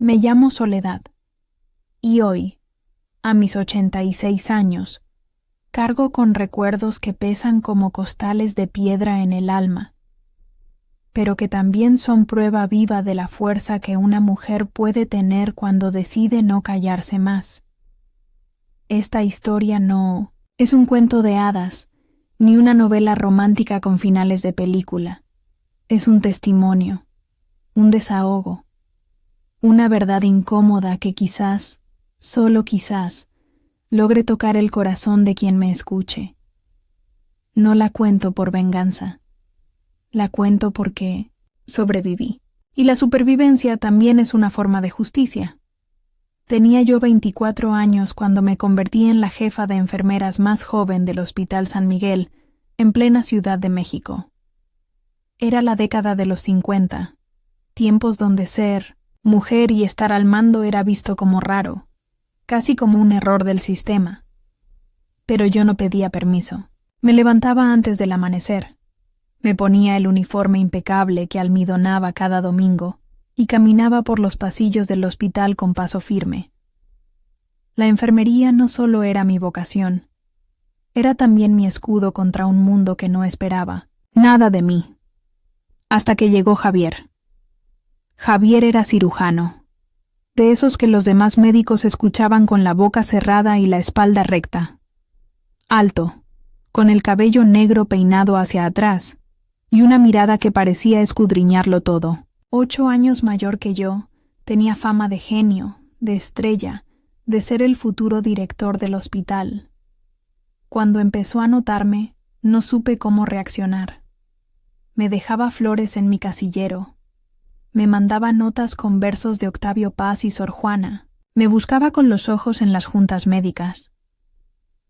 Me llamo Soledad, y hoy, a mis 86 años, cargo con recuerdos que pesan como costales de piedra en el alma, pero que también son prueba viva de la fuerza que una mujer puede tener cuando decide no callarse más. Esta historia no es un cuento de hadas, ni una novela romántica con finales de película. Es un testimonio, un desahogo, una verdad incómoda que quizás, solo quizás, logre tocar el corazón de quien me escuche. No la cuento por venganza, la cuento porque sobreviví. Y la supervivencia también es una forma de justicia. Tenía yo 24 años cuando me convertí en la jefa de enfermeras más joven del Hospital San Miguel, en plena Ciudad de México. Era la década de los 50, tiempos donde ser mujer y estar al mando era visto como raro, casi como un error del sistema. Pero yo no pedía permiso. Me levantaba antes del amanecer. Me ponía el uniforme impecable que almidonaba cada domingo y caminaba por los pasillos del hospital con paso firme. La enfermería no solo era mi vocación, era también mi escudo contra un mundo que no esperaba nada de mí. Hasta que llegó Javier. Javier era cirujano, de esos que los demás médicos escuchaban con la boca cerrada y la espalda recta. Alto, con el cabello negro peinado hacia atrás, y una mirada que parecía escudriñarlo todo. 8 años mayor que yo, tenía fama de genio, de estrella, de ser el futuro director del hospital. Cuando empezó a notarme, no supe cómo reaccionar. Me dejaba flores en mi casillero. Me mandaba notas con versos de Octavio Paz y Sor Juana. Me buscaba con los ojos en las juntas médicas.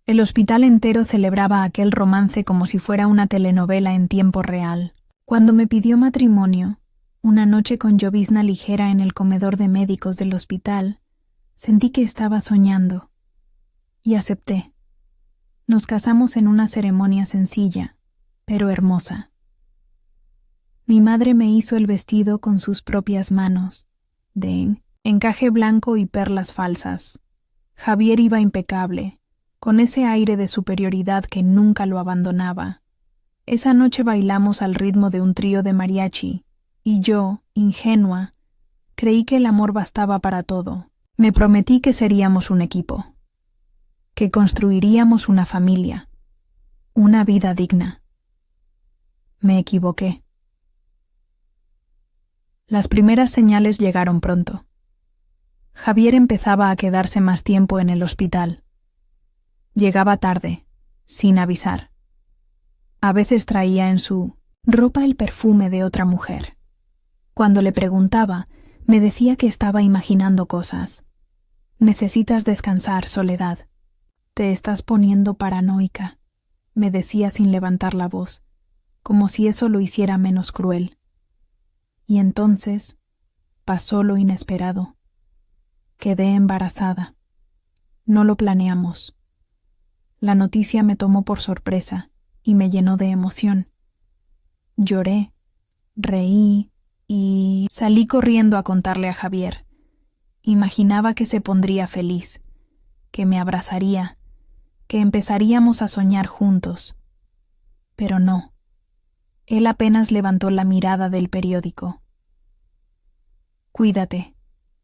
El hospital entero celebraba aquel romance como si fuera una telenovela en tiempo real. Cuando me pidió matrimonio, una noche con llovizna ligera en el comedor de médicos del hospital, sentí que estaba soñando. Y acepté. Nos casamos en una ceremonia sencilla, pero hermosa. Mi madre me hizo el vestido con sus propias manos, de encaje blanco y perlas falsas. Javier iba impecable, con ese aire de superioridad que nunca lo abandonaba. Esa noche bailamos al ritmo de un trío de mariachi, y yo, ingenua, creí que el amor bastaba para todo. Me prometí que seríamos un equipo, que construiríamos una familia, una vida digna. Me equivoqué. Las primeras señales llegaron pronto. Javier empezaba a quedarse más tiempo en el hospital. Llegaba tarde, sin avisar. A veces traía en su ropa el perfume de otra mujer. Cuando le preguntaba, me decía que estaba imaginando cosas. «Necesitas descansar, Soledad. Te estás poniendo paranoica», me decía sin levantar la voz, como si eso lo hiciera menos cruel. Y entonces pasó lo inesperado. Quedé embarazada. No lo planeamos. La noticia me tomó por sorpresa y me llenó de emoción. Lloré, reí y salí corriendo a contarle a Javier. Imaginaba que se pondría feliz, que me abrazaría, que empezaríamos a soñar juntos. Pero no. Él apenas levantó la mirada del periódico. «Cuídate.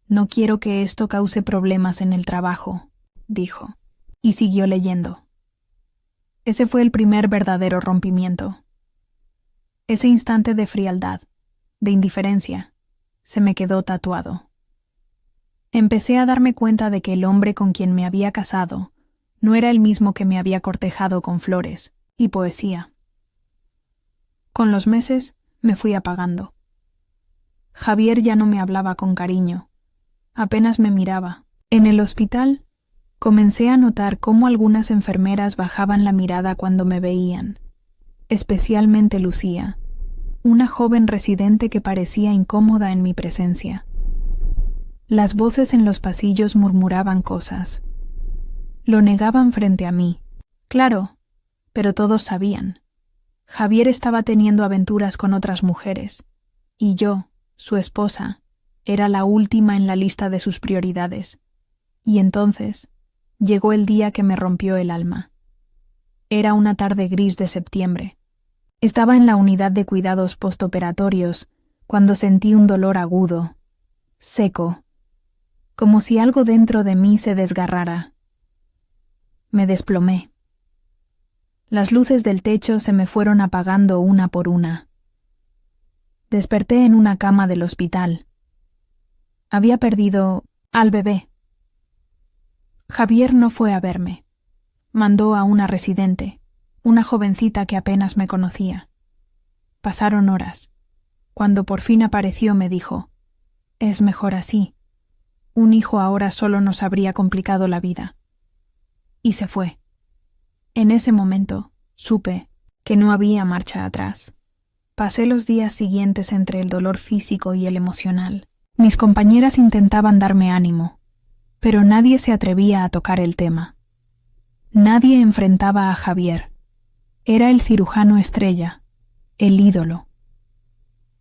No quiero que esto cause problemas en el trabajo», dijo, y siguió leyendo. Ese fue el primer verdadero rompimiento. Ese instante de frialdad, de indiferencia, se me quedó tatuado. Empecé a darme cuenta de que el hombre con quien me había casado no era el mismo que me había cortejado con flores y poesía. Con los meses me fui apagando. Javier ya no me hablaba con cariño, apenas me miraba. En el hospital comencé a notar cómo algunas enfermeras bajaban la mirada cuando me veían, especialmente Lucía, una joven residente que parecía incómoda en mi presencia. Las voces en los pasillos murmuraban cosas. Lo negaban frente a mí, claro, pero todos sabían. Javier estaba teniendo aventuras con otras mujeres, y yo, su esposa, Era la última en la lista de sus prioridades. Y entonces llegó el día que me rompió el alma. Era una tarde gris de septiembre. Estaba en la unidad de cuidados postoperatorios cuando sentí un dolor agudo, seco, como si algo dentro de mí se desgarrara. Me desplomé. Las luces del techo se me fueron apagando una por una. Desperté en una cama del hospital. Había perdido al bebé. Javier no fue a verme. Mandó a una residente, una jovencita que apenas me conocía. Pasaron horas. Cuando por fin apareció me dijo: «Es mejor así. Un hijo ahora solo nos habría complicado la vida». Y se fue. En ese momento supe que no había marcha atrás. Pasé los días siguientes entre el dolor físico y el emocional. Mis compañeras intentaban darme ánimo, pero nadie se atrevía a tocar el tema. Nadie enfrentaba a Javier. Era el cirujano estrella, el ídolo.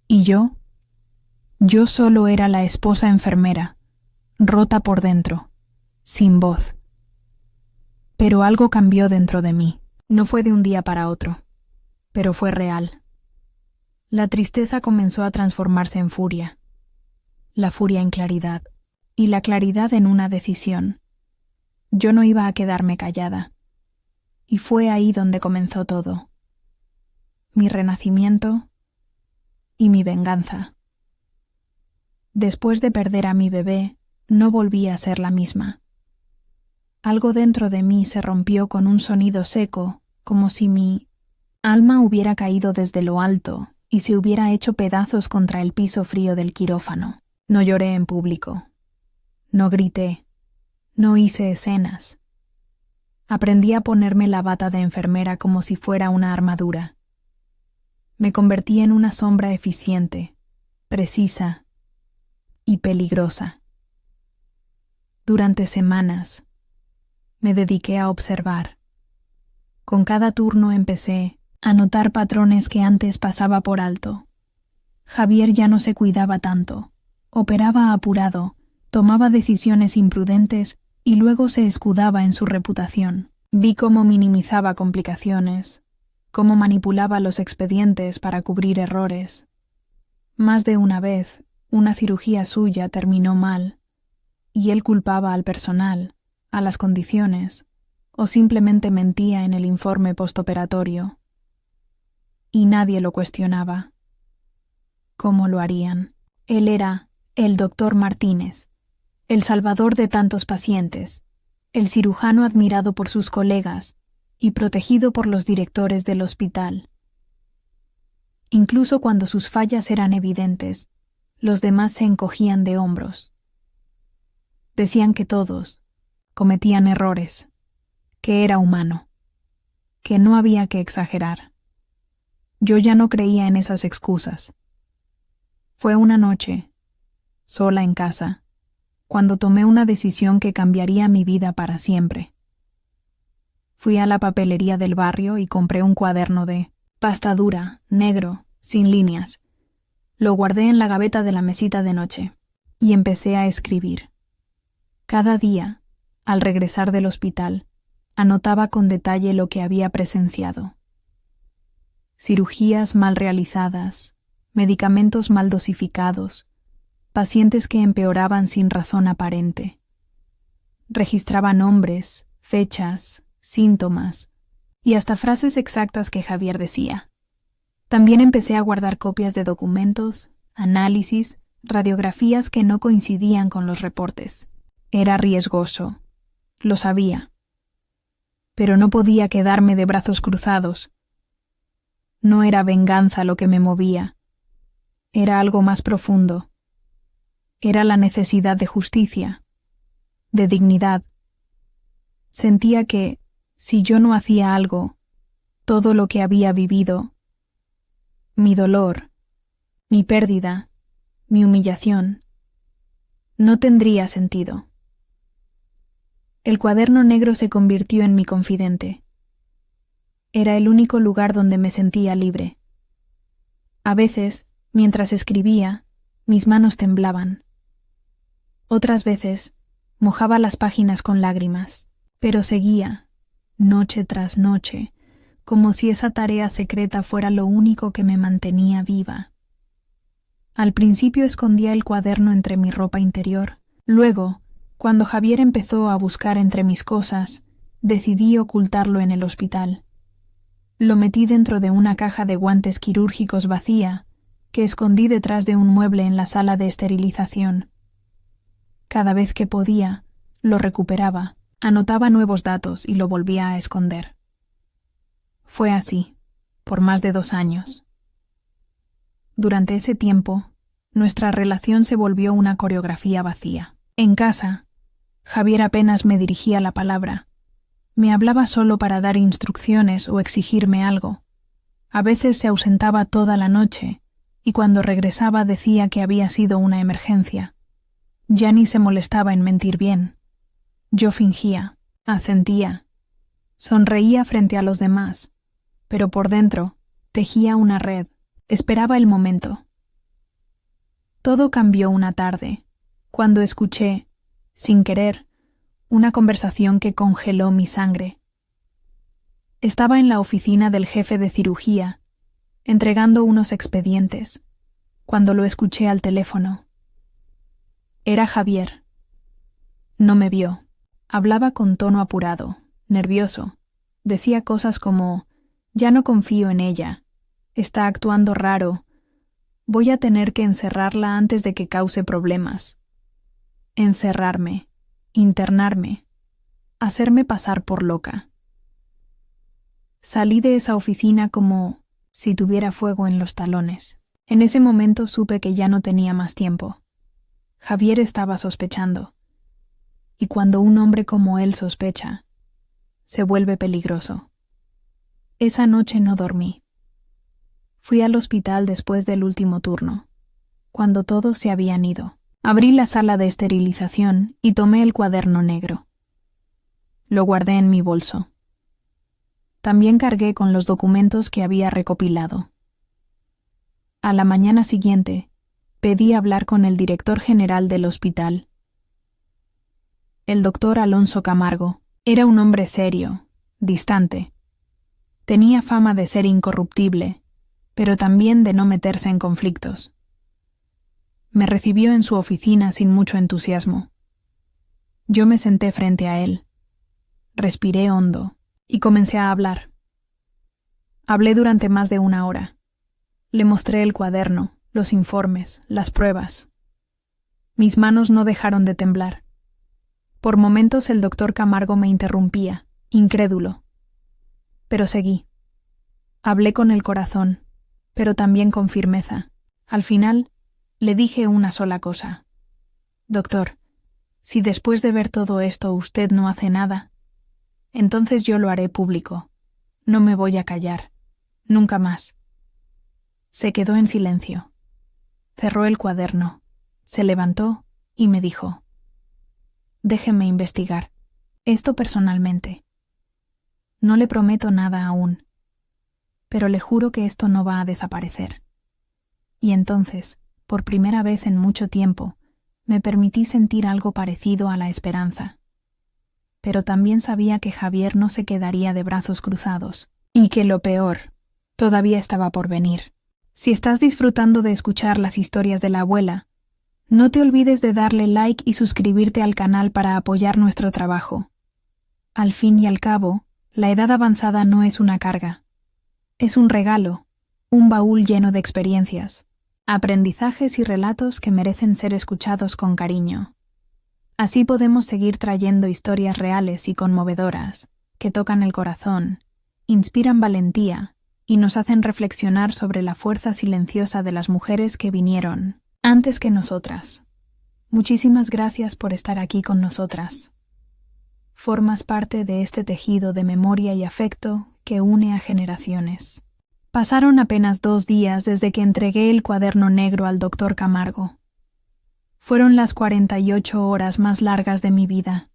Y yo solo era la esposa enfermera, rota por dentro, sin voz. Pero algo cambió dentro de mí. No fue de un día para otro, pero fue real. La tristeza comenzó a transformarse en furia, la furia en claridad, y la claridad en una decisión. Yo no iba a quedarme callada. Y fue ahí donde comenzó todo. Mi renacimiento y mi venganza. Después de perder a mi bebé, no volví a ser la misma. Algo dentro de mí se rompió con un sonido seco, como si mi alma hubiera caído desde lo alto y se hubiera hecho pedazos contra el piso frío del quirófano. No lloré en público. No grité. No hice escenas. Aprendí a ponerme la bata de enfermera como si fuera una armadura. Me convertí en una sombra eficiente, precisa y peligrosa. Durante semanas me dediqué a observar. Con cada turno empecé a notar patrones que antes pasaba por alto. Javier ya no se cuidaba tanto, operaba apurado, tomaba decisiones imprudentes y luego se escudaba en su reputación. Vi cómo minimizaba complicaciones, cómo manipulaba los expedientes para cubrir errores. Más de una vez, una cirugía suya terminó mal, y él culpaba al personal, a las condiciones, o simplemente mentía en el informe postoperatorio. Y nadie lo cuestionaba. ¿Cómo lo harían? Él era el doctor Martínez, el salvador de tantos pacientes, el cirujano admirado por sus colegas y protegido por los directores del hospital. Incluso cuando sus fallas eran evidentes, los demás se encogían de hombros. Decían que todos cometían errores, que era humano, que no había que exagerar. Yo ya no creía en esas excusas. Fue una noche, sola en casa, cuando tomé una decisión que cambiaría mi vida para siempre. Fui a la papelería del barrio y compré un cuaderno de pasta dura, negro, sin líneas. Lo guardé en la gaveta de la mesita de noche y empecé a escribir. Cada día, al regresar del hospital, anotaba con detalle lo que había presenciado. Cirugías mal realizadas, medicamentos mal dosificados, pacientes que empeoraban sin razón aparente. Registraba nombres, fechas, síntomas y hasta frases exactas que Javier decía. También empecé a guardar copias de documentos, análisis, radiografías que no coincidían con los reportes. Era riesgoso, lo sabía. Pero no podía quedarme de brazos cruzados. No era venganza lo que me movía. Era algo más profundo. Era la necesidad de justicia, de dignidad. Sentía que, si yo no hacía algo, todo lo que había vivido, mi dolor, mi pérdida, mi humillación, no tendría sentido. El cuaderno negro se convirtió en mi confidente. Era el único lugar donde me sentía libre. A veces, mientras escribía, mis manos temblaban. Otras veces mojaba las páginas con lágrimas, pero seguía, noche tras noche, como si esa tarea secreta fuera lo único que me mantenía viva. Al principio escondía el cuaderno entre mi ropa interior. Luego, cuando Javier empezó a buscar entre mis cosas, decidí ocultarlo en el hospital. Lo metí dentro de una caja de guantes quirúrgicos vacía, que escondí detrás de un mueble en la sala de esterilización. Cada vez que podía, lo recuperaba, anotaba nuevos datos y lo volvía a esconder. Fue así, por más de 2 años. Durante ese tiempo, nuestra relación se volvió una coreografía vacía. En casa, Javier apenas me dirigía la palabra. Me hablaba solo para dar instrucciones o exigirme algo. A veces se ausentaba toda la noche y cuando regresaba decía que había sido una emergencia. Ya ni se molestaba en mentir bien. Yo fingía, asentía, sonreía frente a los demás, pero por dentro tejía una red, esperaba el momento. Todo cambió una tarde, cuando escuché, sin querer, una conversación que congeló mi sangre. Estaba en la oficina del jefe de cirugía, entregando unos expedientes, cuando lo escuché al teléfono. Era Javier. No me vio. Hablaba con tono apurado, nervioso. Decía cosas como: «Ya no confío en ella. Está actuando raro. Voy a tener que encerrarla antes de que cause problemas». Encerrarme, internarme, hacerme pasar por loca. Salí de esa oficina como si tuviera fuego en los talones. En ese momento supe que ya no tenía más tiempo. Javier estaba sospechando. Y cuando un hombre como él sospecha, se vuelve peligroso. Esa noche no dormí. Fui al hospital después del último turno, cuando todos se habían ido. Abrí la sala de esterilización y tomé el cuaderno negro. Lo guardé en mi bolso. También cargué con los documentos que había recopilado. A la mañana siguiente, pedí hablar con el director general del hospital. El doctor Alonso Camargo era un hombre serio, distante. Tenía fama de ser incorruptible, pero también de no meterse en conflictos. Me recibió en su oficina sin mucho entusiasmo. Yo me senté frente a él. Respiré hondo y comencé a hablar. Hablé durante más de 1 hora. Le mostré el cuaderno, los informes, las pruebas. Mis manos no dejaron de temblar. Por momentos el doctor Camargo me interrumpía, incrédulo. Pero seguí. Hablé con el corazón, pero también con firmeza. Al final, le dije una sola cosa. «Doctor, si después de ver todo esto usted no hace nada, entonces yo lo haré público. No me voy a callar. Nunca más». Se quedó en silencio. Cerró el cuaderno, se levantó y me dijo: «Déjeme investigar. Esto personalmente. No le prometo nada aún, pero le juro que esto no va a desaparecer». Y entonces, por primera vez en mucho tiempo, me permití sentir algo parecido a la esperanza. Pero también sabía que Javier no se quedaría de brazos cruzados, y que lo peor todavía estaba por venir. Si estás disfrutando de escuchar las historias de la abuela, no te olvides de darle like y suscribirte al canal para apoyar nuestro trabajo. Al fin y al cabo, la edad avanzada no es una carga. Es un regalo, un baúl lleno de experiencias, aprendizajes y relatos que merecen ser escuchados con cariño. Así podemos seguir trayendo historias reales y conmovedoras, que tocan el corazón, inspiran valentía y nos hacen reflexionar sobre la fuerza silenciosa de las mujeres que vinieron antes que nosotras. Muchísimas gracias por estar aquí con nosotras. Formas parte de este tejido de memoria y afecto que une a generaciones. Pasaron apenas 2 días desde que entregué el cuaderno negro al doctor Camargo. Fueron las 48 horas más largas de mi vida.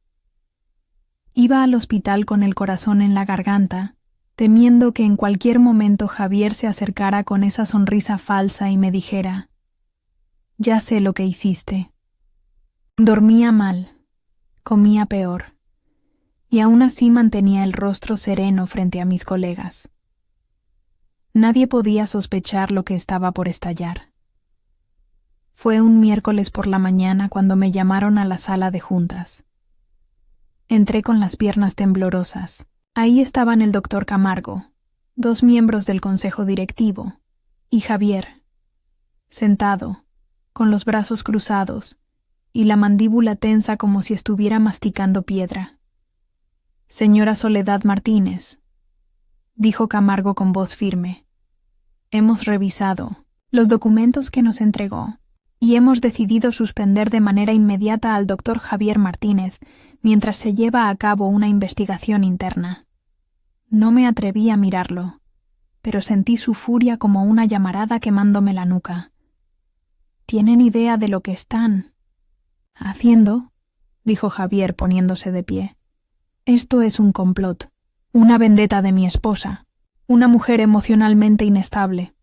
Iba al hospital con el corazón en la garganta, temiendo que en cualquier momento Javier se acercara con esa sonrisa falsa y me dijera: «Ya sé lo que hiciste. Dormía mal, comía peor, y aún así mantenía el rostro sereno frente a mis colegas. Nadie podía sospechar lo que estaba por estallar. Fue un miércoles por la mañana cuando me llamaron a la sala de juntas. Entré con las piernas temblorosas. Ahí estaban el doctor Camargo, 2 miembros del consejo directivo, y Javier, sentado, con los brazos cruzados y la mandíbula tensa como si estuviera masticando piedra. «Señora Soledad Martínez», dijo Camargo con voz firme, «hemos revisado los documentos que nos entregó y hemos decidido suspender de manera inmediata al doctor Javier Martínez mientras se lleva a cabo una investigación interna». No me atreví a mirarlo, pero sentí su furia como una llamarada quemándome la nuca. «¿Tienen idea de lo que están haciendo?», dijo Javier poniéndose de pie. «Esto es un complot, una vendetta de mi esposa, una mujer emocionalmente inestable».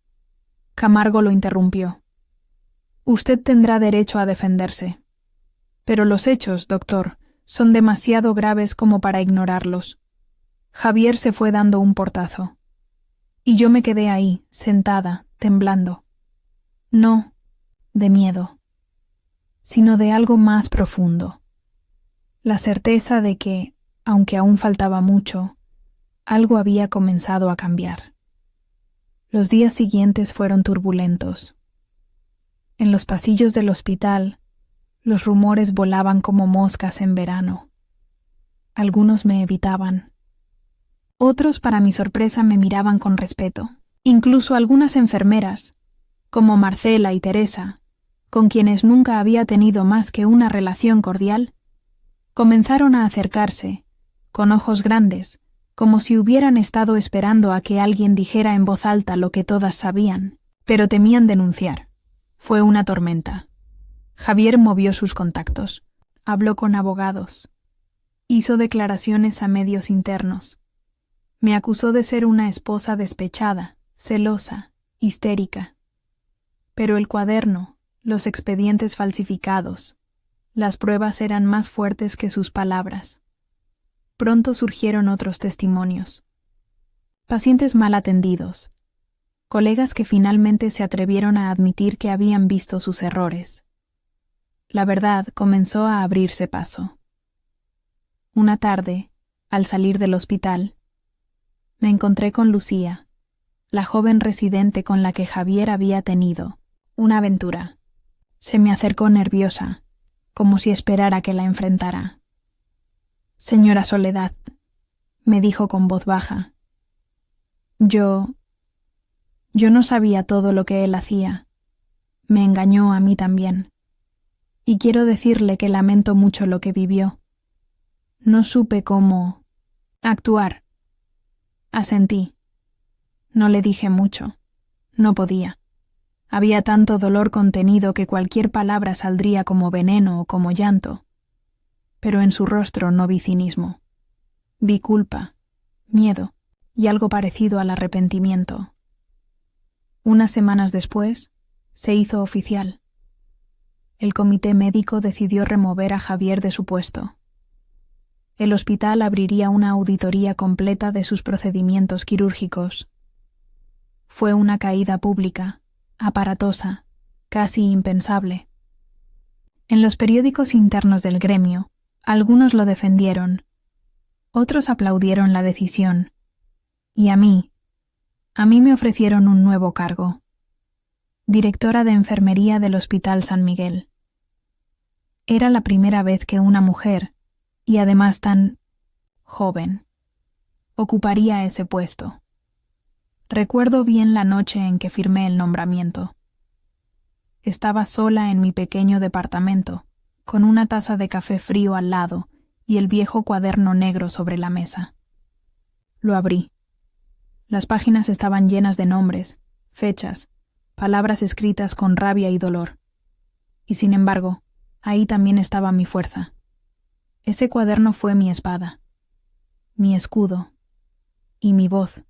Camargo lo interrumpió. «Usted tendrá derecho a defenderse. Pero los hechos, doctor, son demasiado graves como para ignorarlos». Javier se fue dando un portazo. Y yo me quedé ahí, sentada, temblando. No de miedo, sino de algo más profundo. La certeza de que, aunque aún faltaba mucho, algo había comenzado a cambiar. Los días siguientes fueron turbulentos. En los pasillos del hospital, los rumores volaban como moscas en verano. Algunos me evitaban. Otros, para mi sorpresa, me miraban con respeto. Incluso algunas enfermeras, como Marcela y Teresa, con quienes nunca había tenido más que una relación cordial, comenzaron a acercarse, con ojos grandes, como si hubieran estado esperando a que alguien dijera en voz alta lo que todas sabían, pero temían denunciar. Fue una tormenta. Javier movió sus contactos, habló con abogados, hizo declaraciones a medios internos. Me acusó de ser una esposa despechada, celosa, histérica. Pero el cuaderno, los expedientes falsificados, las pruebas eran más fuertes que sus palabras. Pronto surgieron otros testimonios. Pacientes mal atendidos, colegas que finalmente se atrevieron a admitir que habían visto sus errores. La verdad comenzó a abrirse paso. Una tarde, al salir del hospital, me encontré con Lucía, la joven residente con la que Javier había tenido una aventura. Se me acercó nerviosa, como si esperara que la enfrentara. «Señora Soledad», me dijo con voz baja, Yo no sabía todo lo que él hacía. Me engañó a mí también. Y quiero decirle que lamento mucho lo que vivió. No supe cómo actuar». Asentí. No le dije mucho. No podía. Había tanto dolor contenido que cualquier palabra saldría como veneno o como llanto. Pero en su rostro no vi cinismo. Vi culpa, miedo y algo parecido al arrepentimiento. Unas semanas después, se hizo oficial. El comité médico decidió remover a Javier de su puesto. El hospital abriría una auditoría completa de sus procedimientos quirúrgicos. Fue una caída pública, aparatosa, casi impensable. En los periódicos internos del gremio, algunos lo defendieron, otros aplaudieron la decisión, y a mí me ofrecieron un nuevo cargo: directora de enfermería del Hospital San Miguel. Era la primera vez que una mujer, y además tan joven, ocuparía ese puesto. Recuerdo bien la noche en que firmé el nombramiento. Estaba sola en mi pequeño departamento, con una taza de café frío al lado y el viejo cuaderno negro sobre la mesa. Lo abrí. Las páginas estaban llenas de nombres, fechas, palabras escritas con rabia y dolor. Y sin embargo, ahí también estaba mi fuerza. Ese cuaderno fue mi espada, mi escudo y mi voz.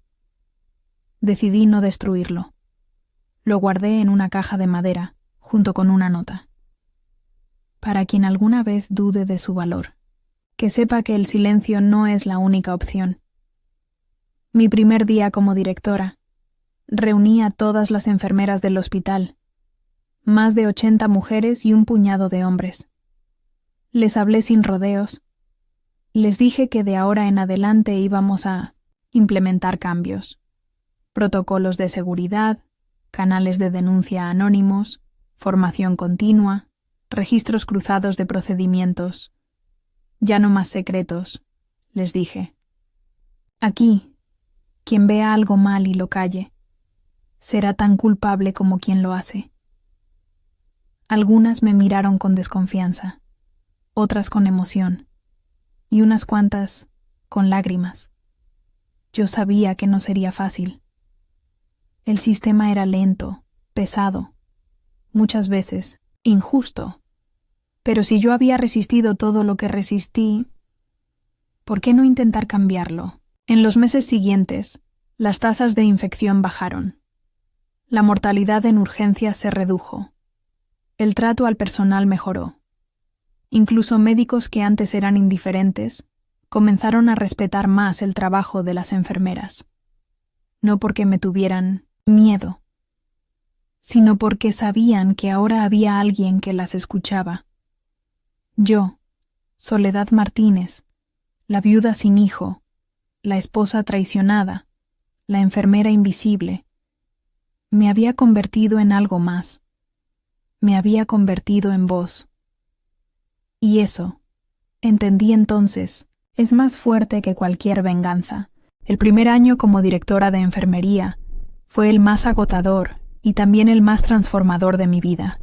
Decidí no destruirlo. Lo guardé en una caja de madera, junto con una nota. para quien alguna vez dude de su valor, que sepa que el silencio no es la única opción. Mi primer día como directora, reuní a todas las enfermeras del hospital, más de 80 mujeres y un puñado de hombres. Les hablé sin rodeos. Les dije que de ahora en adelante íbamos a implementar cambios, protocolos de seguridad, canales de denuncia anónimos, formación continua, registros cruzados de procedimientos. Ya no más secretos, les dije. Aquí, quien vea algo mal y lo calle, será tan culpable como quien lo hace. Algunas me miraron con desconfianza, otras con emoción, y unas cuantas con lágrimas. Yo sabía que no sería fácil. El sistema era lento, pesado, muchas veces injusto. Pero si yo había resistido todo lo que resistí, ¿por qué no intentar cambiarlo? En los meses siguientes, las tasas de infección bajaron. La mortalidad en urgencias se redujo. El trato al personal mejoró. Incluso médicos que antes eran indiferentes comenzaron a respetar más el trabajo de las enfermeras. No porque me tuvieran miedo, sino porque sabían que ahora había alguien que las escuchaba. Yo, Soledad Martínez, la viuda sin hijo, la esposa traicionada, la enfermera invisible, me había convertido en algo más. Me había convertido en voz. Y eso, entendí entonces, es más fuerte que cualquier venganza. El primer año como directora de enfermería fue el más agotador y también el más transformador de mi vida.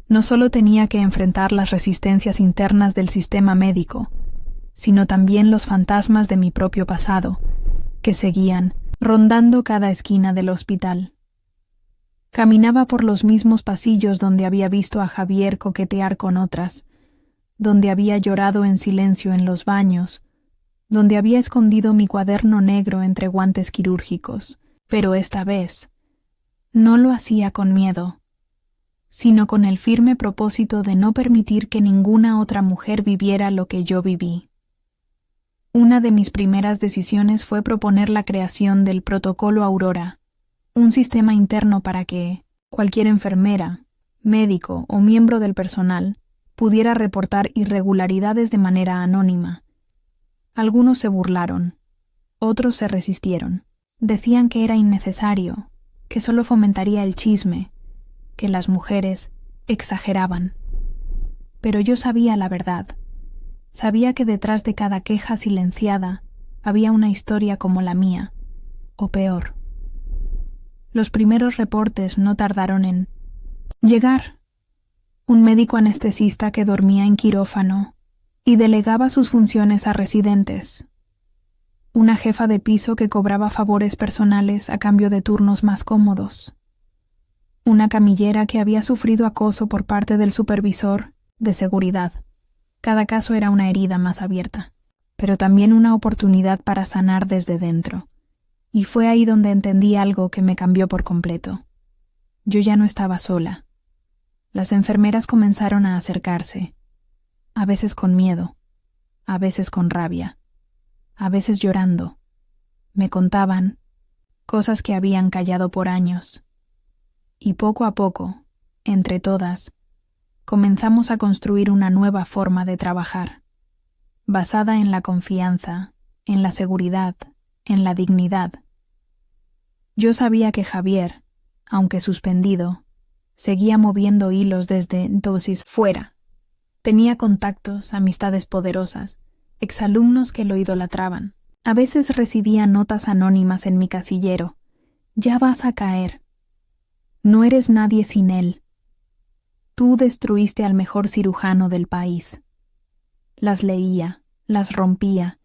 No solo tenía que enfrentar las resistencias internas del sistema médico, sino también los fantasmas de mi propio pasado, que seguían rondando cada esquina del hospital. Caminaba por los mismos pasillos donde había visto a Javier coquetear con otras, donde había llorado en silencio en los baños, donde había escondido mi cuaderno negro entre guantes quirúrgicos, pero esta vez no lo hacía con miedo, sino con el firme propósito de no permitir que ninguna otra mujer viviera lo que yo viví. Una de mis primeras decisiones fue proponer la creación del Protocolo Aurora, un sistema interno para que cualquier enfermera, médico o miembro del personal pudiera reportar irregularidades de manera anónima. Algunos se burlaron, otros se resistieron. Decían que era innecesario, que solo fomentaría el chisme, que las mujeres exageraban. Pero yo sabía la verdad. Sabía que detrás de cada queja silenciada había una historia como la mía, o peor. Los primeros reportes no tardaron en llegar. Un médico anestesista que dormía en quirófano y delegaba sus funciones a residentes. Una jefa de piso que cobraba favores personales a cambio de turnos más cómodos. Una camillera que había sufrido acoso por parte del supervisor de seguridad. Cada caso era una herida más abierta, pero también una oportunidad para sanar desde dentro. Y fue ahí donde entendí algo que me cambió por completo. Yo ya no estaba sola. Las enfermeras comenzaron a acercarse, a veces con miedo, a veces con rabia, a veces llorando. Me contaban cosas que habían callado por años. Y poco a poco, entre todas, comenzamos a construir una nueva forma de trabajar, basada en la confianza, en la seguridad, en la dignidad. Yo sabía que Javier, aunque suspendido, seguía moviendo hilos desde entonces fuera. Tenía contactos, amistades poderosas, exalumnos que lo idolatraban. A veces recibía notas anónimas en mi casillero. Ya vas a caer. No eres nadie sin él. Tú destruiste al mejor cirujano del país. Las leía, las rompía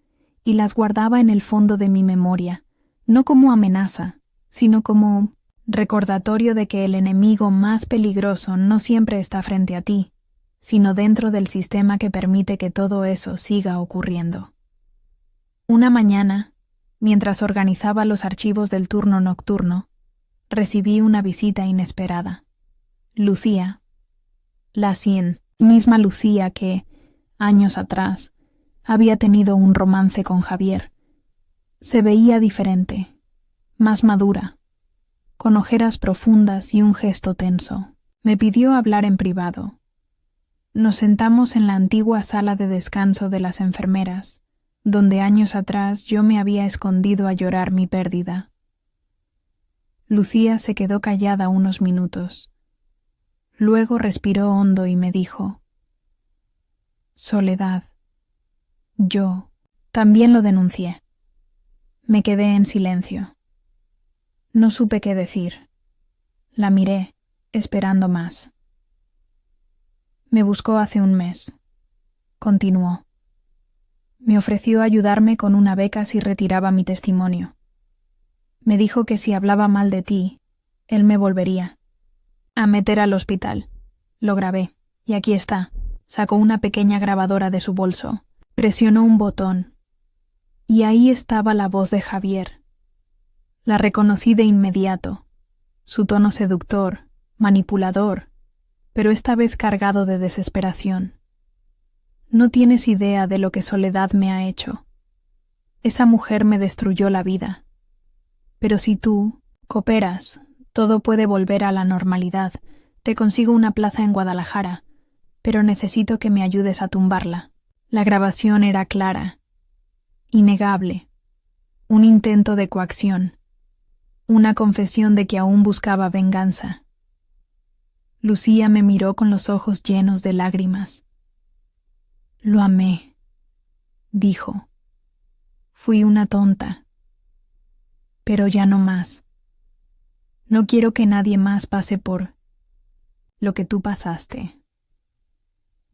y las guardaba en el fondo de mi memoria, no como amenaza, sino como recordatorio de que el enemigo más peligroso no siempre está frente a ti, sino dentro del sistema que permite que todo eso siga ocurriendo. Una mañana, mientras organizaba los archivos del turno nocturno, recibí una visita inesperada. Lucía, la 100, Misma Lucía que, años atrás, había tenido un romance con Javier. Se veía diferente, más madura, con ojeras profundas y un gesto tenso. Me pidió hablar en privado. Nos sentamos en la antigua sala de descanso de las enfermeras, donde años atrás yo me había escondido a llorar mi pérdida. Lucía se quedó callada unos minutos. Luego respiró hondo y me dijo: Soledad, yo también lo denuncié. Me quedé en silencio. No supe qué decir. La miré, esperando más. Me buscó hace un mes. Continuó. Me ofreció ayudarme con una beca si retiraba mi testimonio. Me dijo que si hablaba mal de ti, él me volvería a meter al hospital. Lo grabé, y aquí está. Sacó una pequeña grabadora de su bolso. Presionó un botón. Y ahí estaba la voz de Javier. La reconocí de inmediato. Su tono seductor, manipulador, pero esta vez cargado de desesperación. No tienes idea de lo que Soledad me ha hecho. Esa mujer me destruyó la vida. Pero si tú cooperas, todo puede volver a la normalidad. Te consigo una plaza en Guadalajara, pero necesito que me ayudes a tumbarla. La grabación era clara, innegable, un intento de coacción, una confesión de que aún buscaba venganza. Lucía me miró con los ojos llenos de lágrimas. Lo amé, dijo. Fui una tonta. Pero ya no más. No quiero que nadie más pase por lo que tú pasaste,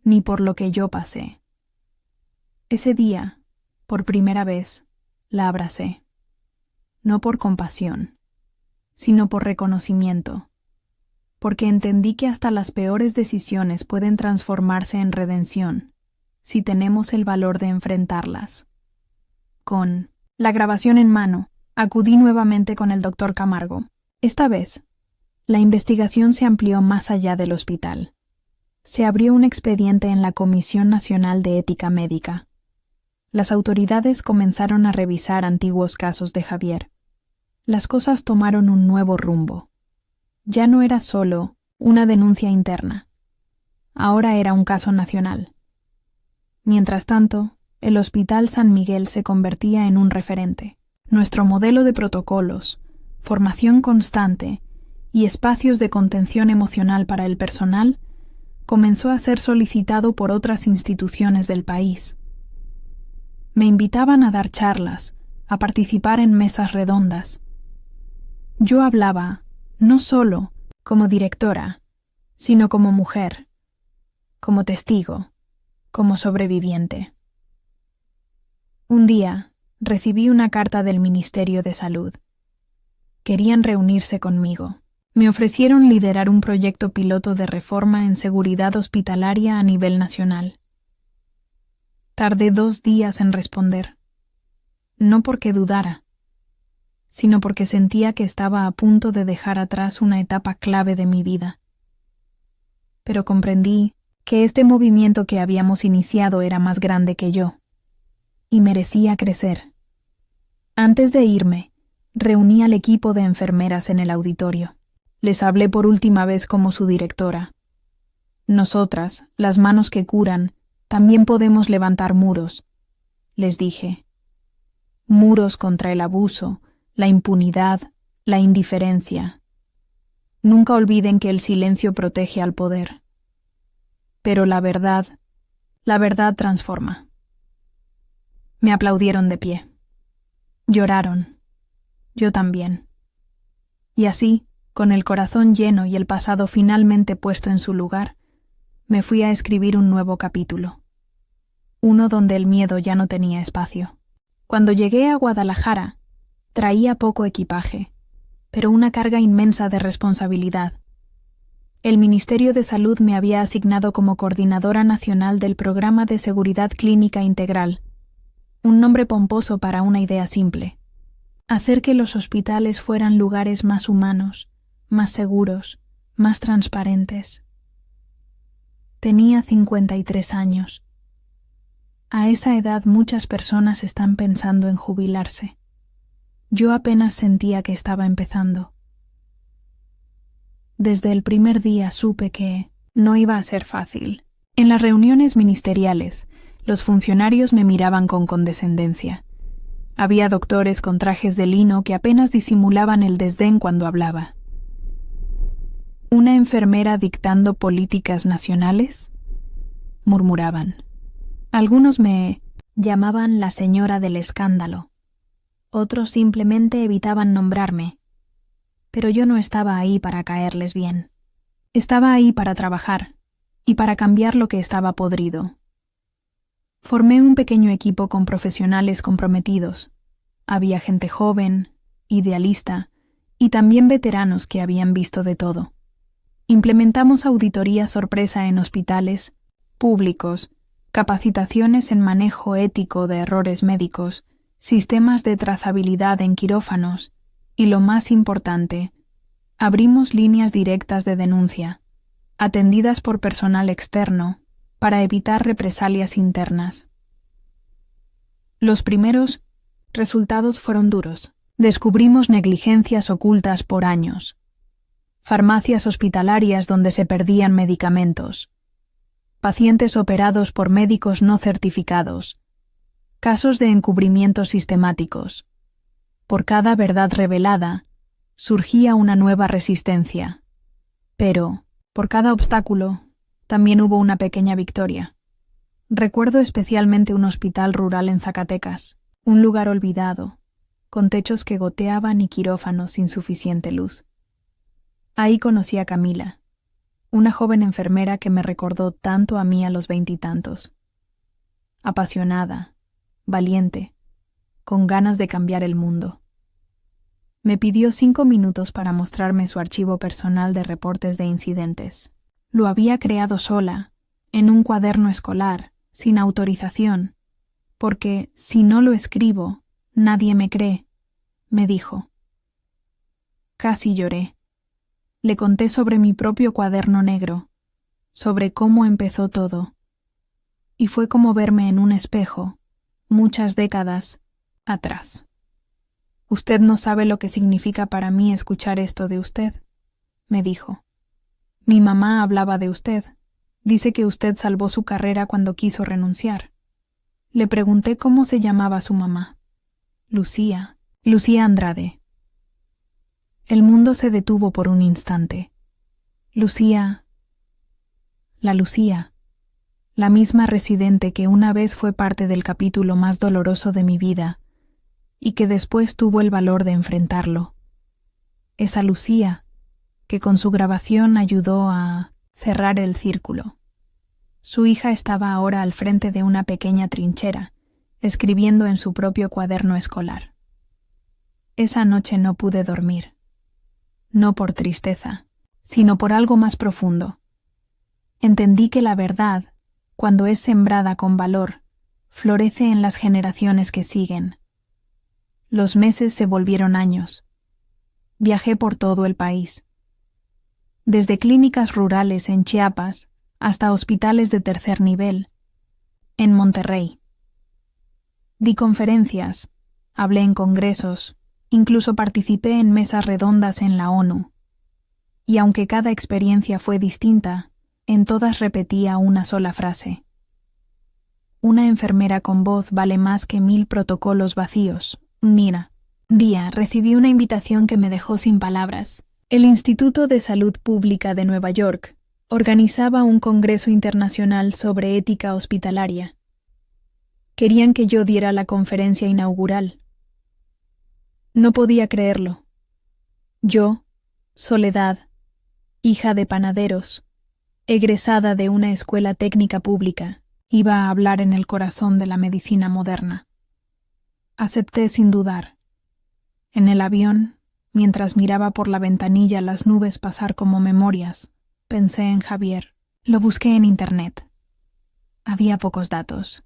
ni por lo que yo pasé. Ese día, por primera vez, la abracé, no por compasión, sino por reconocimiento, porque entendí que hasta las peores decisiones pueden transformarse en redención si tenemos el valor de enfrentarlas. Con la grabación en mano, acudí nuevamente con el doctor Camargo. Esta vez, la investigación se amplió más allá del hospital. Se abrió un expediente en la Comisión Nacional de Ética Médica. Las autoridades comenzaron a revisar antiguos casos de Javier. Las cosas tomaron un nuevo rumbo. Ya no era solo una denuncia interna. Ahora era un caso nacional. Mientras tanto, el Hospital San Miguel se convertía en un referente. Nuestro modelo de protocolos, formación constante y espacios de contención emocional para el personal comenzó a ser solicitado por otras instituciones del país. Me invitaban a dar charlas, a participar en mesas redondas. Yo hablaba, no solo como directora, sino como mujer, como testigo, como sobreviviente. Un día recibí una carta del Ministerio de Salud. Querían reunirse conmigo. Me ofrecieron liderar un proyecto piloto de reforma en seguridad hospitalaria a nivel nacional. Tardé 2 días en responder. No porque dudara, sino porque sentía que estaba a punto de dejar atrás una etapa clave de mi vida. Pero comprendí que este movimiento que habíamos iniciado era más grande que yo, y merecía crecer. Antes de irme, reuní al equipo de enfermeras en el auditorio. Les hablé por última vez como su directora. Nosotras, las manos que curan, también podemos levantar muros, les dije. Muros contra el abuso, la impunidad, la indiferencia. Nunca olviden que el silencio protege al poder. Pero la verdad transforma. Me aplaudieron de pie. Lloraron. Yo también. Y así, con el corazón lleno y el pasado finalmente puesto en su lugar, me fui a escribir un nuevo capítulo. Uno donde el miedo ya no tenía espacio. Cuando llegué a Guadalajara, traía poco equipaje, pero una carga inmensa de responsabilidad. El Ministerio de Salud me había asignado como coordinadora nacional del Programa de Seguridad Clínica Integral, un nombre pomposo para una idea simple: hacer que los hospitales fueran lugares más humanos, más seguros, más transparentes. Tenía 53 años. A esa edad muchas personas están pensando en jubilarse. Yo apenas sentía que estaba empezando. Desde el primer día supe que no iba a ser fácil. En las reuniones ministeriales, los funcionarios me miraban con condescendencia. Había doctores con trajes de lino que apenas disimulaban el desdén cuando hablaba. ¿Una enfermera dictando políticas nacionales?, murmuraban. Algunos me llamaban la señora del escándalo. Otros simplemente evitaban nombrarme. Pero yo no estaba ahí para caerles bien. Estaba ahí para trabajar y para cambiar lo que estaba podrido. Formé un pequeño equipo con profesionales comprometidos. Había gente joven, idealista y también veteranos que habían visto de todo. Implementamos auditorías sorpresa en hospitales públicos, capacitaciones en manejo ético de errores médicos, sistemas de trazabilidad en quirófanos y, lo más importante, abrimos líneas directas de denuncia, atendidas por personal externo, para evitar represalias internas. Los primeros resultados fueron duros. Descubrimos negligencias ocultas por años. Farmacias hospitalarias donde se perdían medicamentos. Pacientes operados por médicos no certificados. Casos de encubrimientos sistemáticos. Por cada verdad revelada, surgía una nueva resistencia. Pero, por cada obstáculo, también hubo una pequeña victoria. Recuerdo especialmente un hospital rural en Zacatecas, un lugar olvidado, con techos que goteaban y quirófanos sin suficiente luz. Ahí conocí a Camila, una joven enfermera que me recordó tanto a mí a los 20 y tantos. Apasionada, valiente, con ganas de cambiar el mundo. Me pidió 5 minutos para mostrarme su archivo personal de reportes de incidentes. Lo había creado sola, en un cuaderno escolar, sin autorización, porque si no lo escribo, nadie me cree, me dijo. Casi lloré. Le conté sobre mi propio cuaderno negro, sobre cómo empezó todo, y fue como verme en un espejo, muchas décadas atrás. «Usted no sabe lo que significa para mí escuchar esto de usted», me dijo. «Mi mamá hablaba de usted. Dice que usted salvó su carrera cuando quiso renunciar». Le pregunté cómo se llamaba su mamá. Lucía Andrade. El mundo se detuvo por un instante. Lucía, la misma residente que una vez fue parte del capítulo más doloroso de mi vida y que después tuvo el valor de enfrentarlo. Esa Lucía que con su grabación ayudó a cerrar el círculo. Su hija estaba ahora al frente de una pequeña trinchera, escribiendo en su propio cuaderno escolar. Esa noche no pude dormir. No por tristeza, sino por algo más profundo. Entendí que la verdad, cuando es sembrada con valor, florece en las generaciones que siguen. Los meses se volvieron años. Viajé por todo el país. Desde clínicas rurales en Chiapas hasta hospitales de tercer nivel, en Monterrey. Di conferencias, hablé en congresos, incluso participé en mesas redondas en la ONU. Y aunque cada experiencia fue distinta, en todas repetía una sola frase. Una enfermera con voz vale más que 1000 protocolos vacíos. Mira, día recibí una invitación que me dejó sin palabras. El Instituto de Salud Pública de Nueva York organizaba un congreso internacional sobre ética hospitalaria. Querían que yo diera la conferencia inaugural. No podía creerlo. Yo, Soledad, hija de panaderos, egresada de una escuela técnica pública, iba a hablar en el corazón de la medicina moderna. Acepté sin dudar. En el avión, mientras miraba por la ventanilla las nubes pasar como memorias, pensé en Javier. Lo busqué en Internet. Había pocos datos.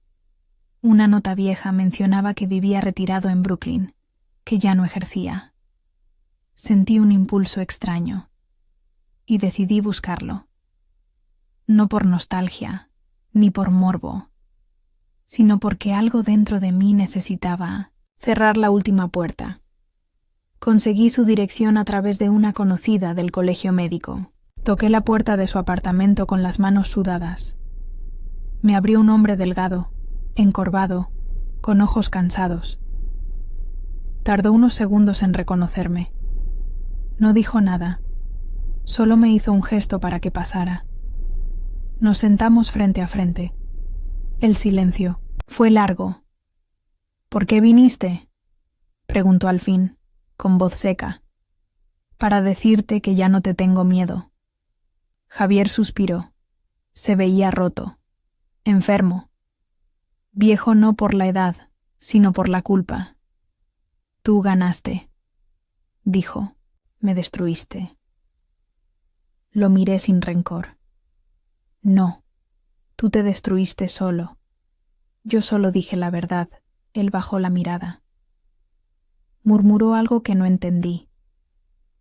Una nota vieja mencionaba que vivía retirado en Brooklyn, que ya no ejercía. Sentí un impulso extraño y decidí buscarlo. no por nostalgia, ni por morbo, sino porque algo dentro de mí necesitaba cerrar la última puerta. Conseguí su dirección a través de una conocida del colegio médico. Toqué la puerta de su apartamento con las manos sudadas. Me abrió un hombre delgado, encorvado, con ojos cansados. Tardó unos segundos en reconocerme. No dijo nada, solo me hizo un gesto para que pasara. Nos sentamos frente a frente. El silencio fue largo. ¿Por qué viniste?, preguntó al fin, con voz seca. Para decirte que ya no te tengo miedo. Javier suspiró. Se veía roto, enfermo. Viejo no por la edad, sino por la culpa. Tú ganaste, dijo. Me destruiste. Lo miré sin rencor. No, tú te destruiste solo. Yo solo dije la verdad. Él bajó la mirada. Murmuró algo que no entendí.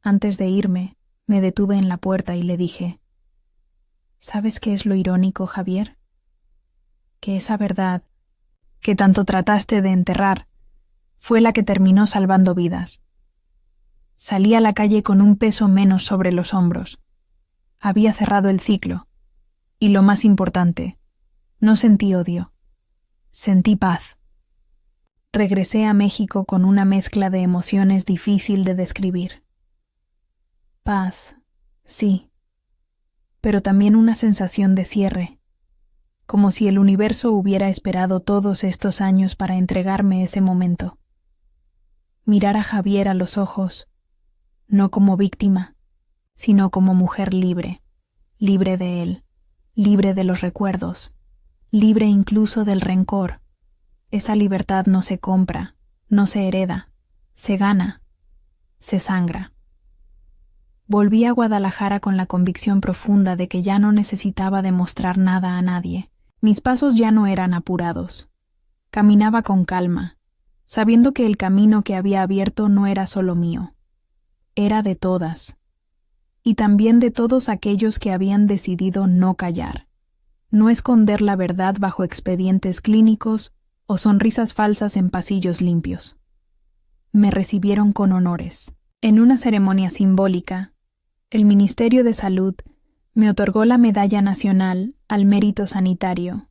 Antes de irme, me detuve en la puerta y le dije: ¿Sabes qué es lo irónico, Javier? Que esa verdad, que tanto trataste de enterrar, fue la que terminó salvando vidas. Salí a la calle con un peso menos sobre los hombros. Había cerrado el ciclo. Y lo más importante, no sentí odio. Sentí paz. Regresé a México con una mezcla de emociones difícil de describir. Paz, sí, pero también una sensación de cierre, como si el universo hubiera esperado todos estos años para entregarme ese momento. Mirar a Javier a los ojos, no como víctima, sino como mujer libre, libre de él, libre de los recuerdos, libre incluso del rencor. Esa libertad no se compra, no se hereda, se gana, se sangra. Volví a Guadalajara con la convicción profunda de que ya no necesitaba demostrar nada a nadie. Mis pasos ya no eran apurados. Caminaba con calma, sabiendo que el camino que había abierto no era solo mío. Era de todas, y también de todos aquellos que habían decidido no callar, no esconder la verdad bajo expedientes clínicos o sonrisas falsas en pasillos limpios. Me recibieron con honores. En una ceremonia simbólica, el Ministerio de Salud me otorgó la Medalla Nacional al Mérito Sanitario,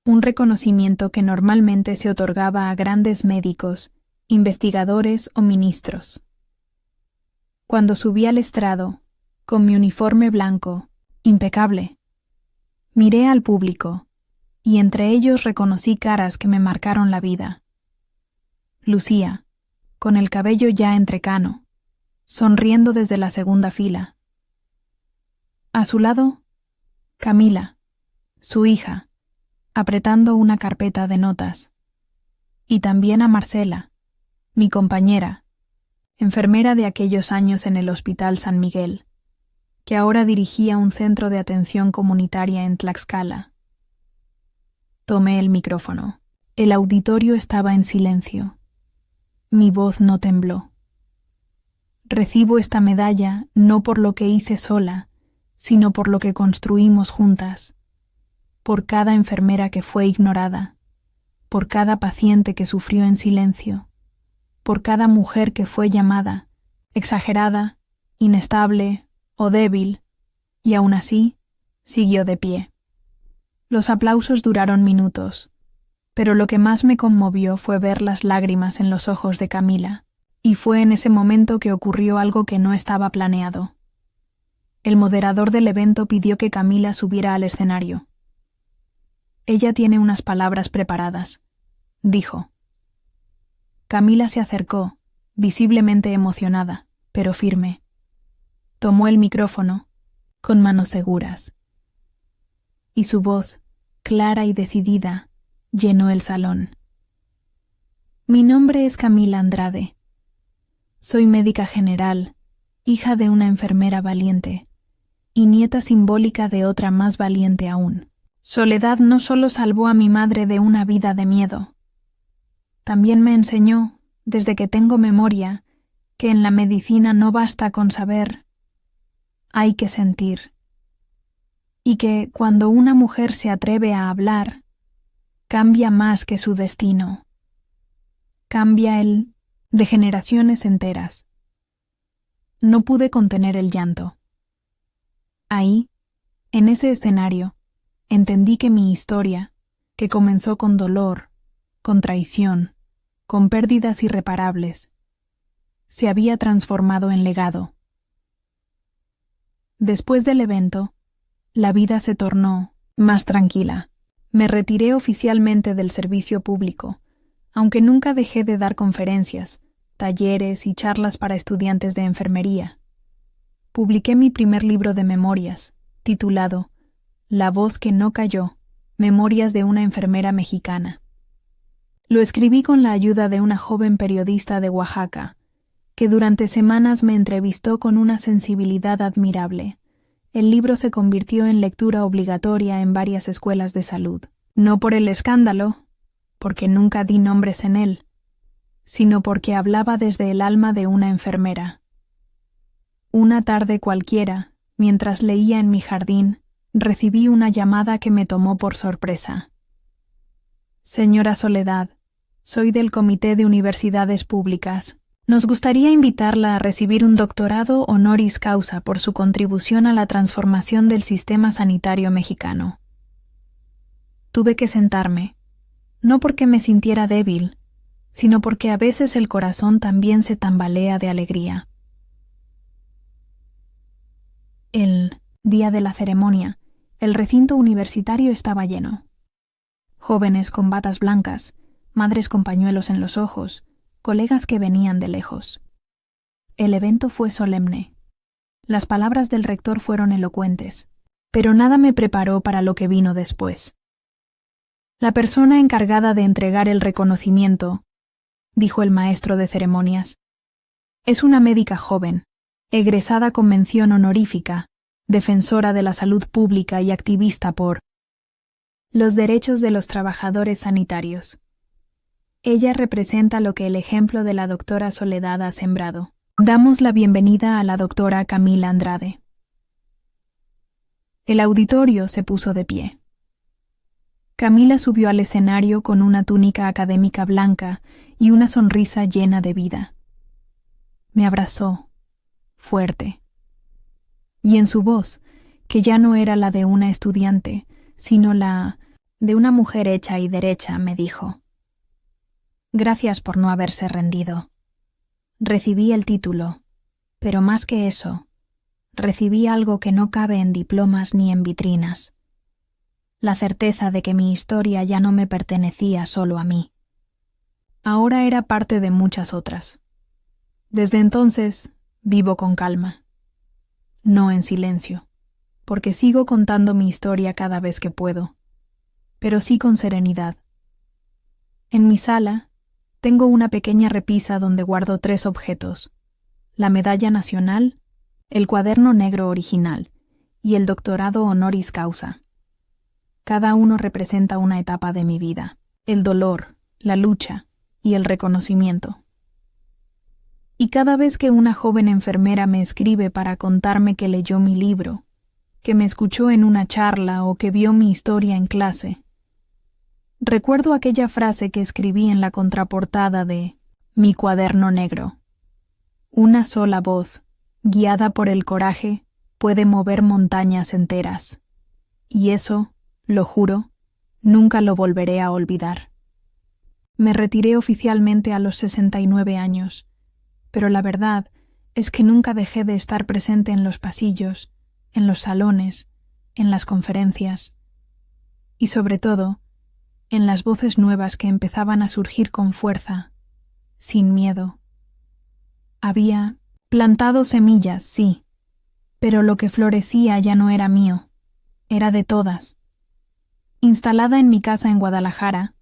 un reconocimiento que normalmente se otorgaba a grandes médicos, investigadores o ministros. Cuando subí al estrado, con mi uniforme blanco, impecable, miré al público, y entre ellos reconocí caras que me marcaron la vida. Lucía, con el cabello ya entrecano, sonriendo desde la segunda fila. A su lado, Camila, su hija, apretando una carpeta de notas. Y también a Marcela, mi compañera, enfermera de aquellos años en el Hospital San Miguel, que ahora dirigía un centro de atención comunitaria en Tlaxcala. Tomé el micrófono. El auditorio estaba en silencio. Mi voz no tembló. Recibo esta medalla no por lo que hice sola, sino por lo que construimos juntas, por cada enfermera que fue ignorada, por cada paciente que sufrió en silencio, por cada mujer que fue llamada, exagerada, inestable o débil, y aún así siguió de pie. Los aplausos duraron minutos, pero lo que más me conmovió fue ver las lágrimas en los ojos de Camila, y fue en ese momento que ocurrió algo que no estaba planeado. El moderador del evento pidió que Camila subiera al escenario. Ella tiene unas palabras preparadas, dijo. Camila se acercó, visiblemente emocionada, pero firme. Tomó el micrófono, con manos seguras. Y su voz, clara y decidida, llenó el salón. Mi nombre es Camila Andrade. Soy médica general, hija de una enfermera valiente, y nieta simbólica de otra más valiente aún. Soledad no solo salvó a mi madre de una vida de miedo, también me enseñó, desde que tengo memoria, que en la medicina no basta con saber, hay que sentir. y que cuando una mujer se atreve a hablar, cambia más que su destino. Cambia el de generaciones enteras. No pude contener el llanto. Ahí, en ese escenario, entendí que mi historia, que comenzó con dolor, con traición, con pérdidas irreparables, se había transformado en legado. Después del evento, la vida se tornó más tranquila. Me retiré oficialmente del servicio público, aunque nunca dejé de dar conferencias, talleres y charlas para estudiantes de enfermería. Publiqué mi primer libro de memorias, titulado La voz que no cayó, Memorias de una enfermera mexicana. Lo escribí con la ayuda de una joven periodista de Oaxaca, que durante semanas me entrevistó con una sensibilidad admirable. El libro se convirtió en lectura obligatoria en varias escuelas de salud. No por el escándalo, porque nunca di nombres en él, sino porque hablaba desde el alma de una enfermera. Una tarde cualquiera, mientras leía en mi jardín, recibí una llamada que me tomó por sorpresa. Señora Soledad, soy del Comité de Universidades Públicas. Nos gustaría invitarla a recibir un doctorado honoris causa por su contribución a la transformación del sistema sanitario mexicano. Tuve que sentarme, no porque me sintiera débil, sino porque a veces el corazón también se tambalea de alegría. El día de la ceremonia, el recinto universitario estaba lleno. Jóvenes con batas blancas, madres con pañuelos en los ojos, colegas que venían de lejos. El evento fue solemne. Las palabras del rector fueron elocuentes, pero nada me preparó para lo que vino después. La persona encargada de entregar el reconocimiento, dijo el maestro de ceremonias, es una médica joven, egresada con mención honorífica, defensora de la salud pública y activista por los derechos de los trabajadores sanitarios. Ella representa lo que el ejemplo de la doctora Soledad ha sembrado. Damos la bienvenida a la doctora Camila Andrade. El auditorio se puso de pie. Camila subió al escenario con una túnica académica blanca y una sonrisa llena de vida. Me abrazó, fuerte. Y en su voz, que ya no era la de una estudiante, sino la de una mujer hecha y derecha, me dijo: Gracias por no haberse rendido. Recibí el título, pero más que eso, recibí algo que no cabe en diplomas ni en vitrinas. La certeza de que mi historia ya no me pertenecía solo a mí. Ahora era parte de muchas otras. Desde entonces, vivo con calma. No en silencio, porque sigo contando mi historia cada vez que puedo, pero sí con serenidad. En mi sala, tengo una pequeña repisa donde guardo 3 objetos: la medalla nacional, el cuaderno negro original y el doctorado honoris causa. Cada uno representa una etapa de mi vida: el dolor, la lucha y el reconocimiento. Y cada vez que una joven enfermera me escribe para contarme que leyó mi libro, que me escuchó en una charla o que vio mi historia en clase, recuerdo aquella frase que escribí en la contraportada de mi cuaderno negro. Una sola voz, guiada por el coraje, puede mover montañas enteras. Y eso, lo juro, nunca lo volveré a olvidar. Me retiré oficialmente a los 69 años, pero la verdad es que nunca dejé de estar presente en los pasillos, en los salones, en las conferencias y, sobre todo, en las voces nuevas que empezaban a surgir con fuerza, sin miedo. Había plantado semillas, sí, pero lo que florecía ya no era mío, era de todas. Instalada en mi casa en Guadalajara,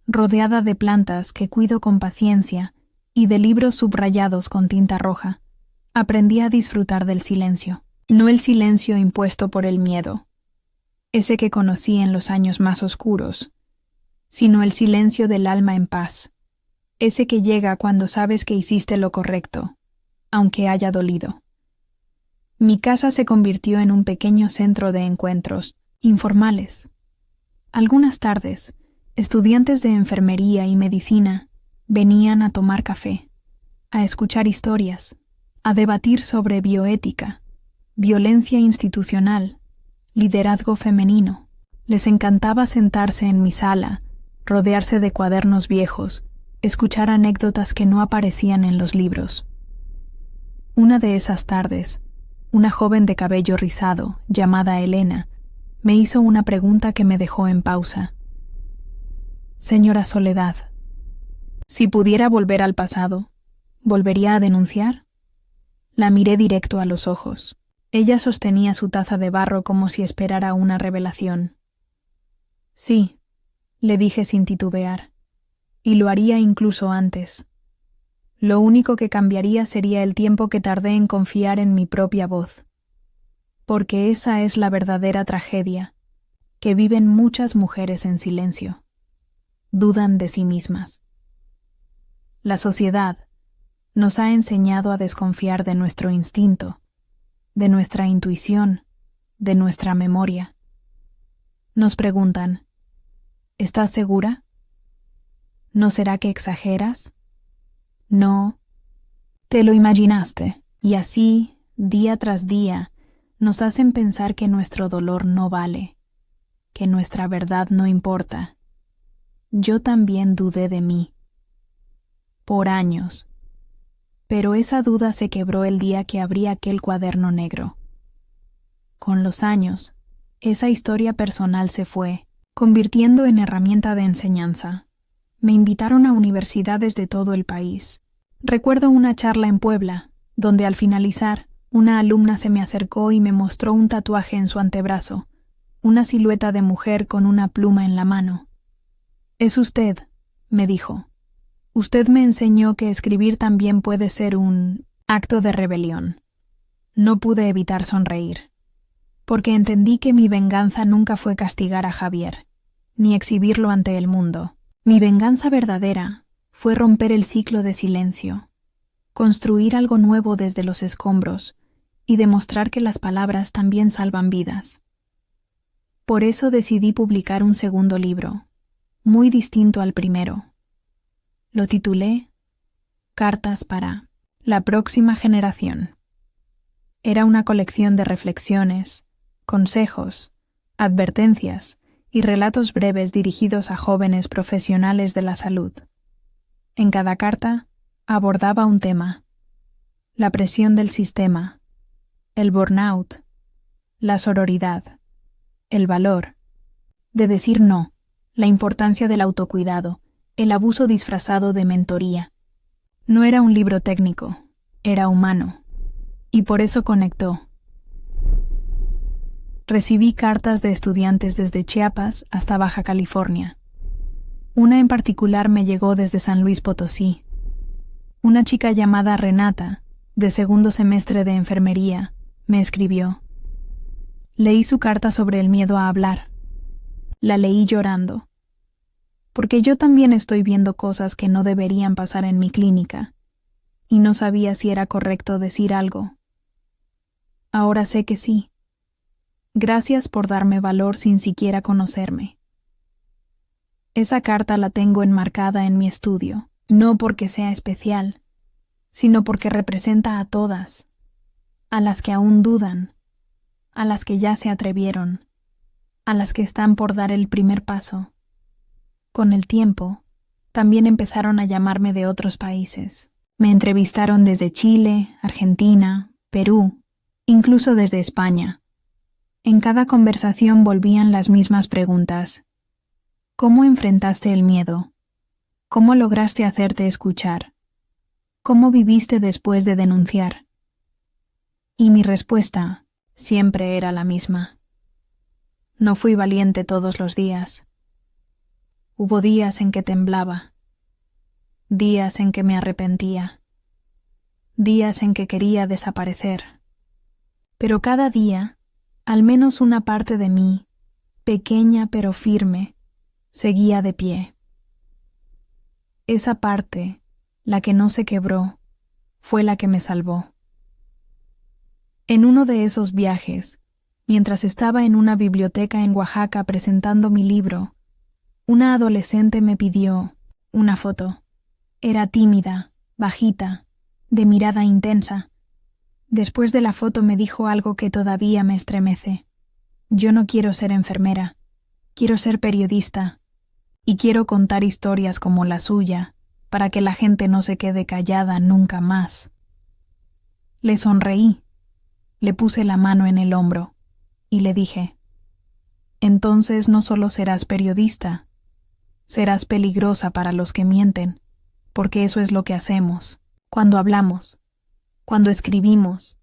rodeada de plantas que cuido con paciencia y de libros subrayados con tinta roja, aprendí a disfrutar del silencio, no el silencio impuesto por el miedo, ese que conocí en los años más oscuros, sino el silencio del alma en paz, ese que llega cuando sabes que hiciste lo correcto, aunque haya dolido. Mi casa se convirtió en un pequeño centro de encuentros informales. Algunas tardes, estudiantes de enfermería y medicina venían a tomar café, a escuchar historias, a debatir sobre bioética, violencia institucional, liderazgo femenino. Les encantaba sentarse en mi sala, rodearse de cuadernos viejos, escuchar anécdotas que no aparecían en los libros. Una de esas tardes, una joven de cabello rizado, llamada Elena, me hizo una pregunta que me dejó en pausa. Señora Soledad, si pudiera volver al pasado, ¿volvería a denunciar? La miré directo a los ojos. Ella sostenía su taza de barro como si esperara una revelación. Sí, le dije sin titubear, y lo haría incluso antes. Lo único que cambiaría sería el tiempo que tardé en confiar en mi propia voz. Porque esa es la verdadera tragedia, que viven muchas mujeres en silencio. Dudan de sí mismas. La sociedad nos ha enseñado a desconfiar de nuestro instinto, de nuestra intuición, de nuestra memoria. Nos preguntan, ¿estás segura? ¿No será que exageras? No, te lo imaginaste, y así, día tras día, nos hacen pensar que nuestro dolor no vale, que nuestra verdad no importa. Yo también dudé de mí. Por años. Pero esa duda se quebró el día que abrí aquel cuaderno negro. Con los años, esa historia personal se fue, convirtiendo en herramienta de enseñanza. Me invitaron a universidades de todo el país. Recuerdo una charla en Puebla, donde al finalizar, una alumna se me acercó y me mostró un tatuaje en su antebrazo, una silueta de mujer con una pluma en la mano. «Es usted», me dijo. «Usted me enseñó que escribir también puede ser un acto de rebelión». No pude evitar sonreír, porque entendí que mi venganza nunca fue castigar a Javier, ni exhibirlo ante el mundo. Mi venganza verdadera fue romper el ciclo de silencio, construir algo nuevo desde los escombros y demostrar que las palabras también salvan vidas. Por eso decidí publicar un segundo libro, muy distinto al primero. Lo titulé Cartas para la próxima generación. Era una colección de reflexiones, consejos, advertencias y relatos breves dirigidos a jóvenes profesionales de la salud. En cada carta abordaba un tema: la presión del sistema, el burnout, la sororidad, el valor de decir no, la importancia del autocuidado, el abuso disfrazado de mentoría. No era un libro técnico, era humano, y por eso conectó. Recibí cartas de estudiantes desde Chiapas hasta Baja California. Una en particular me llegó desde San Luis Potosí. Una chica llamada Renata, de segundo semestre de enfermería, me escribió. Leí su carta sobre el miedo a hablar. La leí llorando. Porque yo también estoy viendo cosas que no deberían pasar en mi clínica, y no sabía si era correcto decir algo. Ahora sé que sí. Gracias por darme valor sin siquiera conocerme. Esa carta la tengo enmarcada en mi estudio, no porque sea especial, sino porque representa a todas, a las que aún dudan, a las que ya se atrevieron, a las que están por dar el primer paso. Con el tiempo, también empezaron a llamarme de otros países. Me entrevistaron desde Chile, Argentina, Perú, incluso desde España. En cada conversación volvían las mismas preguntas. ¿Cómo enfrentaste el miedo? ¿Cómo lograste hacerte escuchar? ¿Cómo viviste después de denunciar? Y mi respuesta siempre era la misma. No fui valiente todos los días. Hubo días en que temblaba, días en que me arrepentía, días en que quería desaparecer. Pero cada día, al menos una parte de mí, pequeña pero firme, seguía de pie. Esa parte, la que no se quebró, fue la que me salvó. En uno de esos viajes, mientras estaba en una biblioteca en Oaxaca presentando mi libro, una adolescente me pidió una foto. Era tímida, bajita, de mirada intensa. Después de la foto me dijo algo que todavía me estremece. Yo no quiero ser enfermera, quiero ser periodista, y quiero contar historias como la suya, para que la gente no se quede callada nunca más. Le sonreí, le puse la mano en el hombro, y le dije, entonces no solo serás periodista, serás peligrosa para los que mienten, porque eso es lo que hacemos, cuando hablamos, cuando escribimos,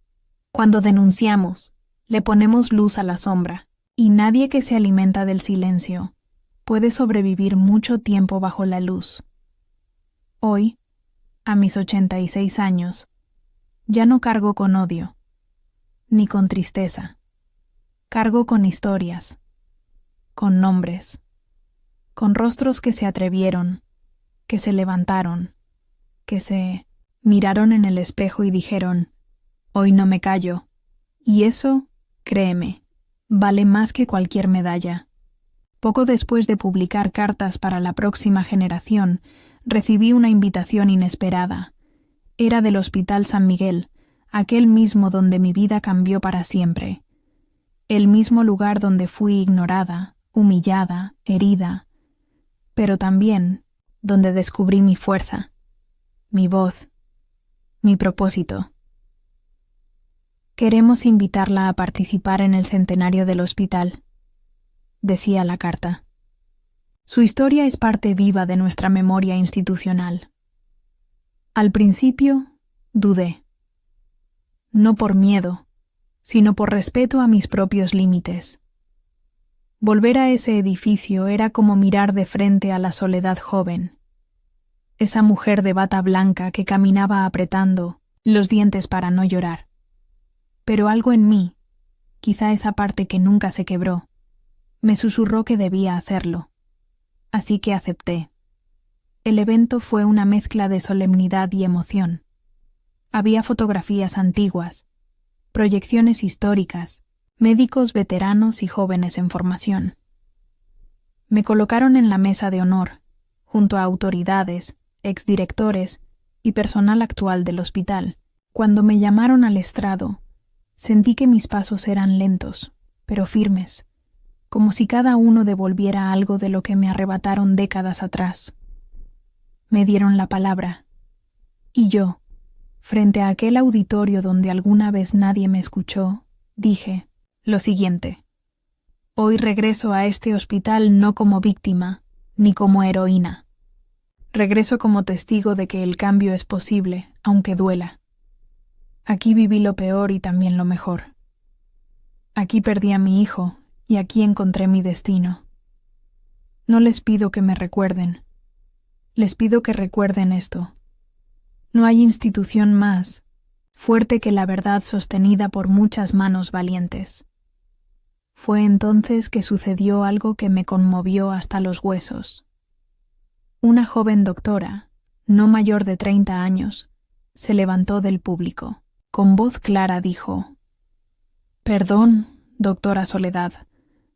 cuando denunciamos, le ponemos luz a la sombra, y nadie que se alimenta del silencio puede sobrevivir mucho tiempo bajo la luz. Hoy, a mis 86 años, ya no cargo con odio, ni con tristeza. Cargo con historias, con nombres, con rostros que se atrevieron, que se levantaron, que se miraron en el espejo y dijeron, hoy no me callo. Y eso, créeme, vale más que cualquier medalla. Poco después de publicar cartas para la próxima generación, recibí una invitación inesperada. Era del Hospital San Miguel, aquel mismo donde mi vida cambió para siempre. El mismo lugar donde fui ignorada, humillada, herida, pero también donde descubrí mi fuerza, mi voz, mi propósito. Queremos invitarla a participar en el centenario del hospital, decía la carta. Su historia es parte viva de nuestra memoria institucional. Al principio, dudé. No por miedo, sino por respeto a mis propios límites. Volver a ese edificio era como mirar de frente a la soledad joven. Esa mujer de bata blanca que caminaba apretando los dientes para no llorar. Pero algo en mí, quizá esa parte que nunca se quebró, me susurró que debía hacerlo. Así que acepté. El evento fue una mezcla de solemnidad y emoción. Había fotografías antiguas, proyecciones históricas, médicos veteranos y jóvenes en formación. Me colocaron en la mesa de honor, junto a autoridades, exdirectores y personal actual del hospital. Cuando me llamaron al estrado, sentí que mis pasos eran lentos, pero firmes, como si cada uno devolviera algo de lo que me arrebataron décadas atrás. Me dieron la palabra, y yo, frente a aquel auditorio donde alguna vez nadie me escuchó, dije lo siguiente: hoy regreso a este hospital no como víctima, ni como heroína. Regreso como testigo de que el cambio es posible, aunque duela. Aquí viví lo peor y también lo mejor. Aquí perdí a mi hijo y aquí encontré mi destino. No les pido que me recuerden. Les pido que recuerden esto. No hay institución más fuerte que la verdad sostenida por muchas manos valientes. Fue entonces que sucedió algo que me conmovió hasta los huesos. Una joven doctora, no mayor de 30 años, se levantó del público. Con voz clara dijo: «Perdón, doctora Soledad,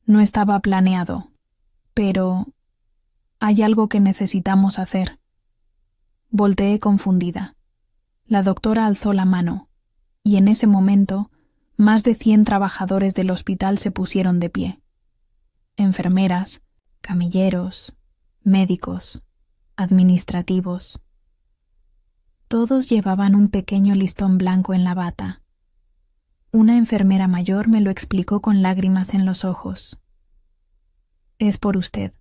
no estaba planeado, pero hay algo que necesitamos hacer». Volteé confundida. La doctora alzó la mano, y en ese momento más de 100 trabajadores del hospital se pusieron de pie. Enfermeras, camilleros, médicos, administrativos. Todos llevaban un pequeño listón blanco en la bata. Una enfermera mayor me lo explicó con lágrimas en los ojos. Es por usted,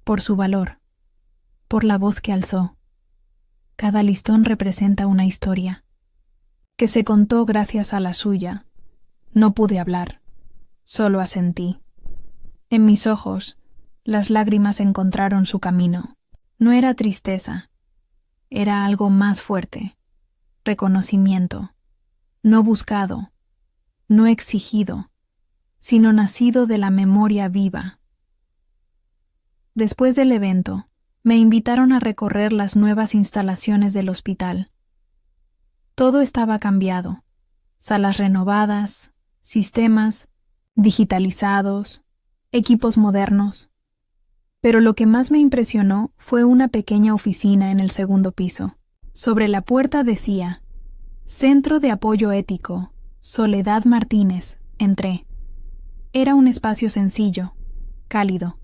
por su valor, por la voz que alzó. Cada listón representa una historia, que se contó gracias a la suya. No pude hablar, solo asentí. En mis ojos, las lágrimas encontraron su camino. No era tristeza, era algo más fuerte, reconocimiento, no buscado, no exigido, sino nacido de la memoria viva. Después del evento, me invitaron a recorrer las nuevas instalaciones del hospital. Todo estaba cambiado. salas renovadas, sistemas digitalizados, equipos modernos. Pero lo que más me impresionó fue una pequeña oficina en el segundo piso. Sobre la puerta decía: Centro de Apoyo Ético, Soledad Martínez. Entré. Era un espacio sencillo, cálido,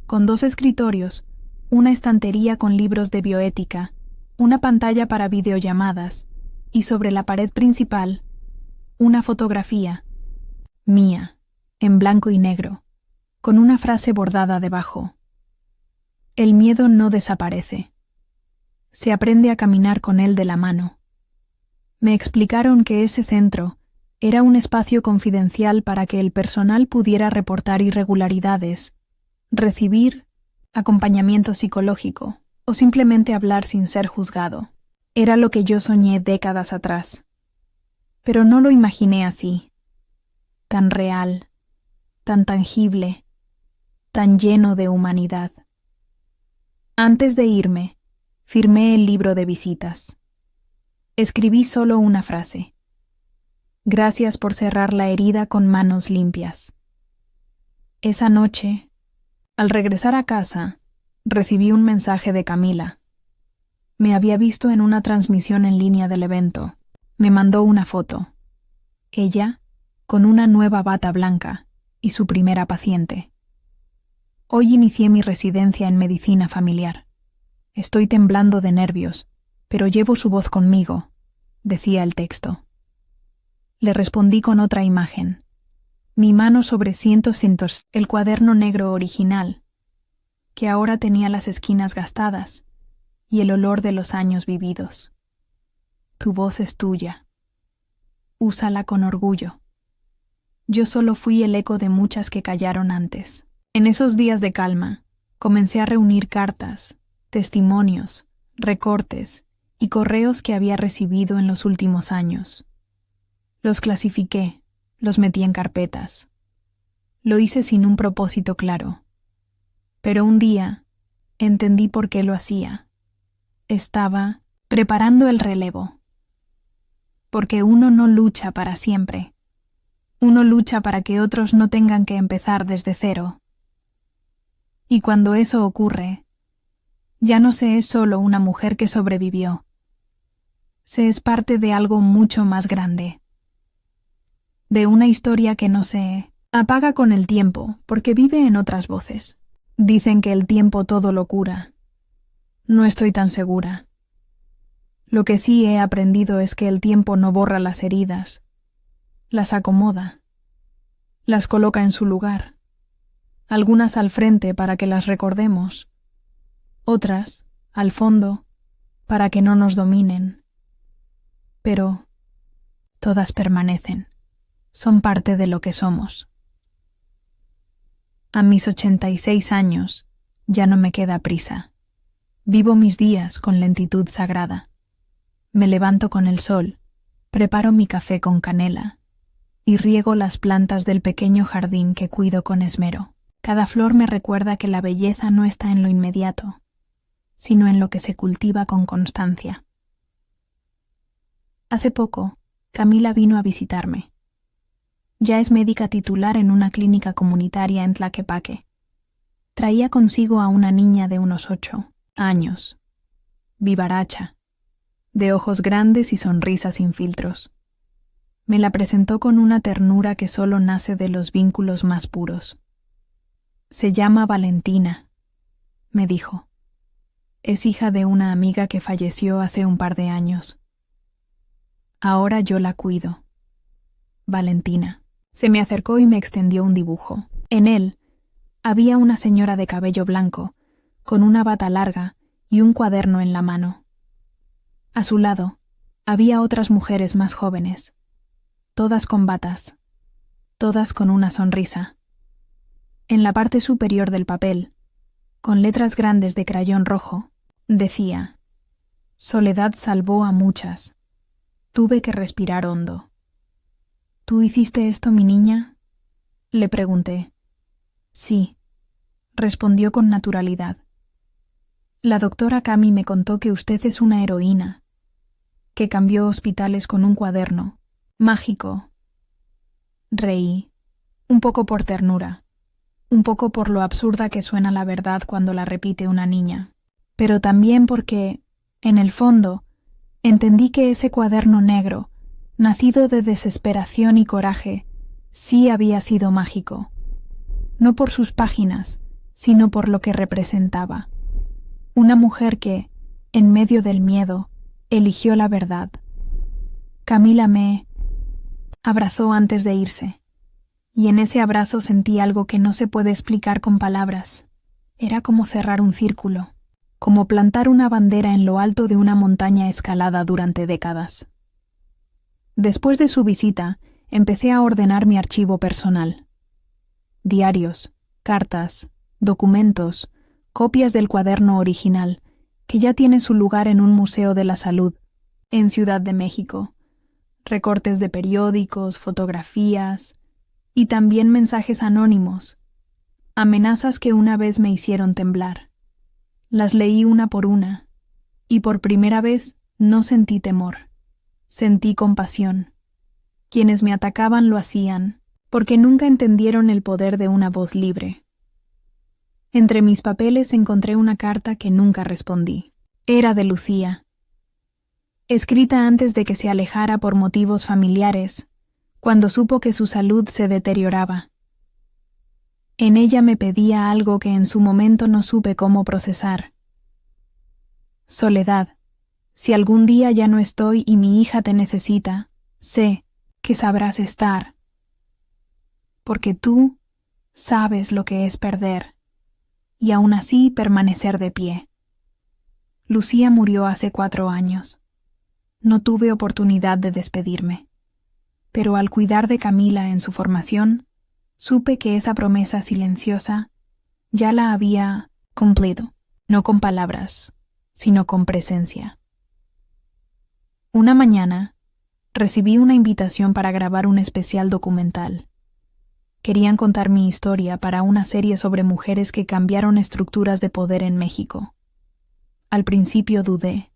con 2 escritorios, una estantería con libros de bioética, una pantalla para videollamadas y sobre la pared principal, una fotografía, mía, en blanco y negro, con una frase bordada debajo. El miedo no desaparece. Se aprende a caminar con él de la mano. Me explicaron que ese centro era un espacio confidencial para que el personal pudiera reportar irregularidades, recibir acompañamiento psicológico o simplemente hablar sin ser juzgado. Era lo que yo soñé décadas atrás. Pero no lo imaginé así, tan real, tan tangible, tan lleno de humanidad. Antes de irme, firmé el libro de visitas. Escribí solo una frase: Gracias por cerrar la herida con manos limpias. Esa noche, al regresar a casa, recibí un mensaje de Camila. Me había visto en una transmisión en línea del evento. Me mandó una foto. Ella, con una nueva bata blanca, y su primera paciente. Hoy inicié mi residencia en medicina familiar. Estoy temblando de nervios, pero llevo su voz conmigo, decía el texto. Le respondí con otra imagen. Mi mano sobre cientos, el cuaderno negro original, que ahora tenía las esquinas gastadas y el olor de los años vividos. Tu voz es tuya. Úsala con orgullo. Yo solo fui el eco de muchas que callaron antes. En esos días de calma, comencé a reunir cartas, testimonios, recortes y correos que había recibido en los últimos años. Los clasifiqué, los metí en carpetas. Lo hice sin un propósito claro. Pero un día entendí por qué lo hacía. Estaba preparando el relevo. Porque uno no lucha para siempre. Uno lucha para que otros no tengan que empezar desde cero. Y cuando eso ocurre, ya no se es solo una mujer que sobrevivió. Se es parte de algo mucho más grande. De una historia que no se apaga con el tiempo porque vive en otras voces. Dicen que el tiempo todo lo cura. No estoy tan segura. Lo que sí he aprendido es que el tiempo no borra las heridas. Las acomoda. Las coloca en su lugar. Algunas al frente para que las recordemos. Otras, al fondo, para que no nos dominen. Pero todas permanecen. Son parte de lo que somos. A mis 86 años ya no me queda prisa. Vivo mis días con lentitud sagrada. Me levanto con el sol, preparo mi café con canela y riego las plantas del pequeño jardín que cuido con esmero. Cada flor me recuerda que la belleza no está en lo inmediato, sino en lo que se cultiva con constancia. Hace poco, Camila vino a visitarme. Ya es médica titular en una clínica comunitaria en Tlaquepaque. Traía consigo a una niña de unos 8 años, vivaracha, de ojos grandes y sonrisa sin filtros. Me la presentó con una ternura que solo nace de los vínculos más puros. Se llama Valentina, me dijo. Es hija de una amiga que falleció hace un par de años. Ahora yo la cuido. Valentina. Se me acercó y me extendió un dibujo. En él había una señora de cabello blanco, con una bata larga y un cuaderno en la mano. A su lado había otras mujeres más jóvenes, todas con batas, todas con una sonrisa. En la parte superior del papel, con letras grandes de crayón rojo, decía: Soledad salvó a muchas. Tuve que respirar hondo. ¿Tú hiciste esto, mi niña?, le pregunté. Sí, respondió con naturalidad. La doctora Cami me contó que usted es una heroína, que cambió hospitales con un cuaderno Mágico. Reí, un poco por ternura, un poco por lo absurda que suena la verdad cuando la repite una niña, pero también porque, en el fondo, entendí que ese cuaderno negro, nacido de desesperación y coraje, sí había sido mágico, no por sus páginas, sino por lo que representaba. Una mujer que, en medio del miedo, eligió la verdad. Camila me abrazó antes de irse, y en ese abrazo sentí algo que no se puede explicar con palabras. Era como cerrar un círculo, como plantar una bandera en lo alto de una montaña escalada durante décadas. Después de su visita, empecé a ordenar mi archivo personal. Diarios, cartas, documentos, copias del cuaderno original, que ya tiene su lugar en un museo de la salud, en Ciudad de México. Recortes de periódicos, fotografías y también mensajes anónimos, amenazas que una vez me hicieron temblar. Las leí una por una, y por primera vez no sentí temor, sentí compasión. Quienes me atacaban lo hacían, porque nunca entendieron el poder de una voz libre. Entre mis papeles encontré una carta que nunca respondí. Era de Lucía, escrita antes de que se alejara por motivos familiares, cuando supo que su salud se deterioraba. En ella me pedía algo que en su momento no supe cómo procesar. Soledad, si algún día ya no estoy y mi hija te necesita, sé que sabrás estar. Porque tú sabes lo que es perder, y aún así permanecer de pie. Lucía murió hace 4 años. No tuve oportunidad de despedirme, pero al cuidar de Camila en su formación, supe que esa promesa silenciosa ya la había cumplido, no con palabras, sino con presencia. Una mañana, recibí una invitación para grabar un especial documental. Querían contar mi historia para una serie sobre mujeres que cambiaron estructuras de poder en México. Al principio dudé.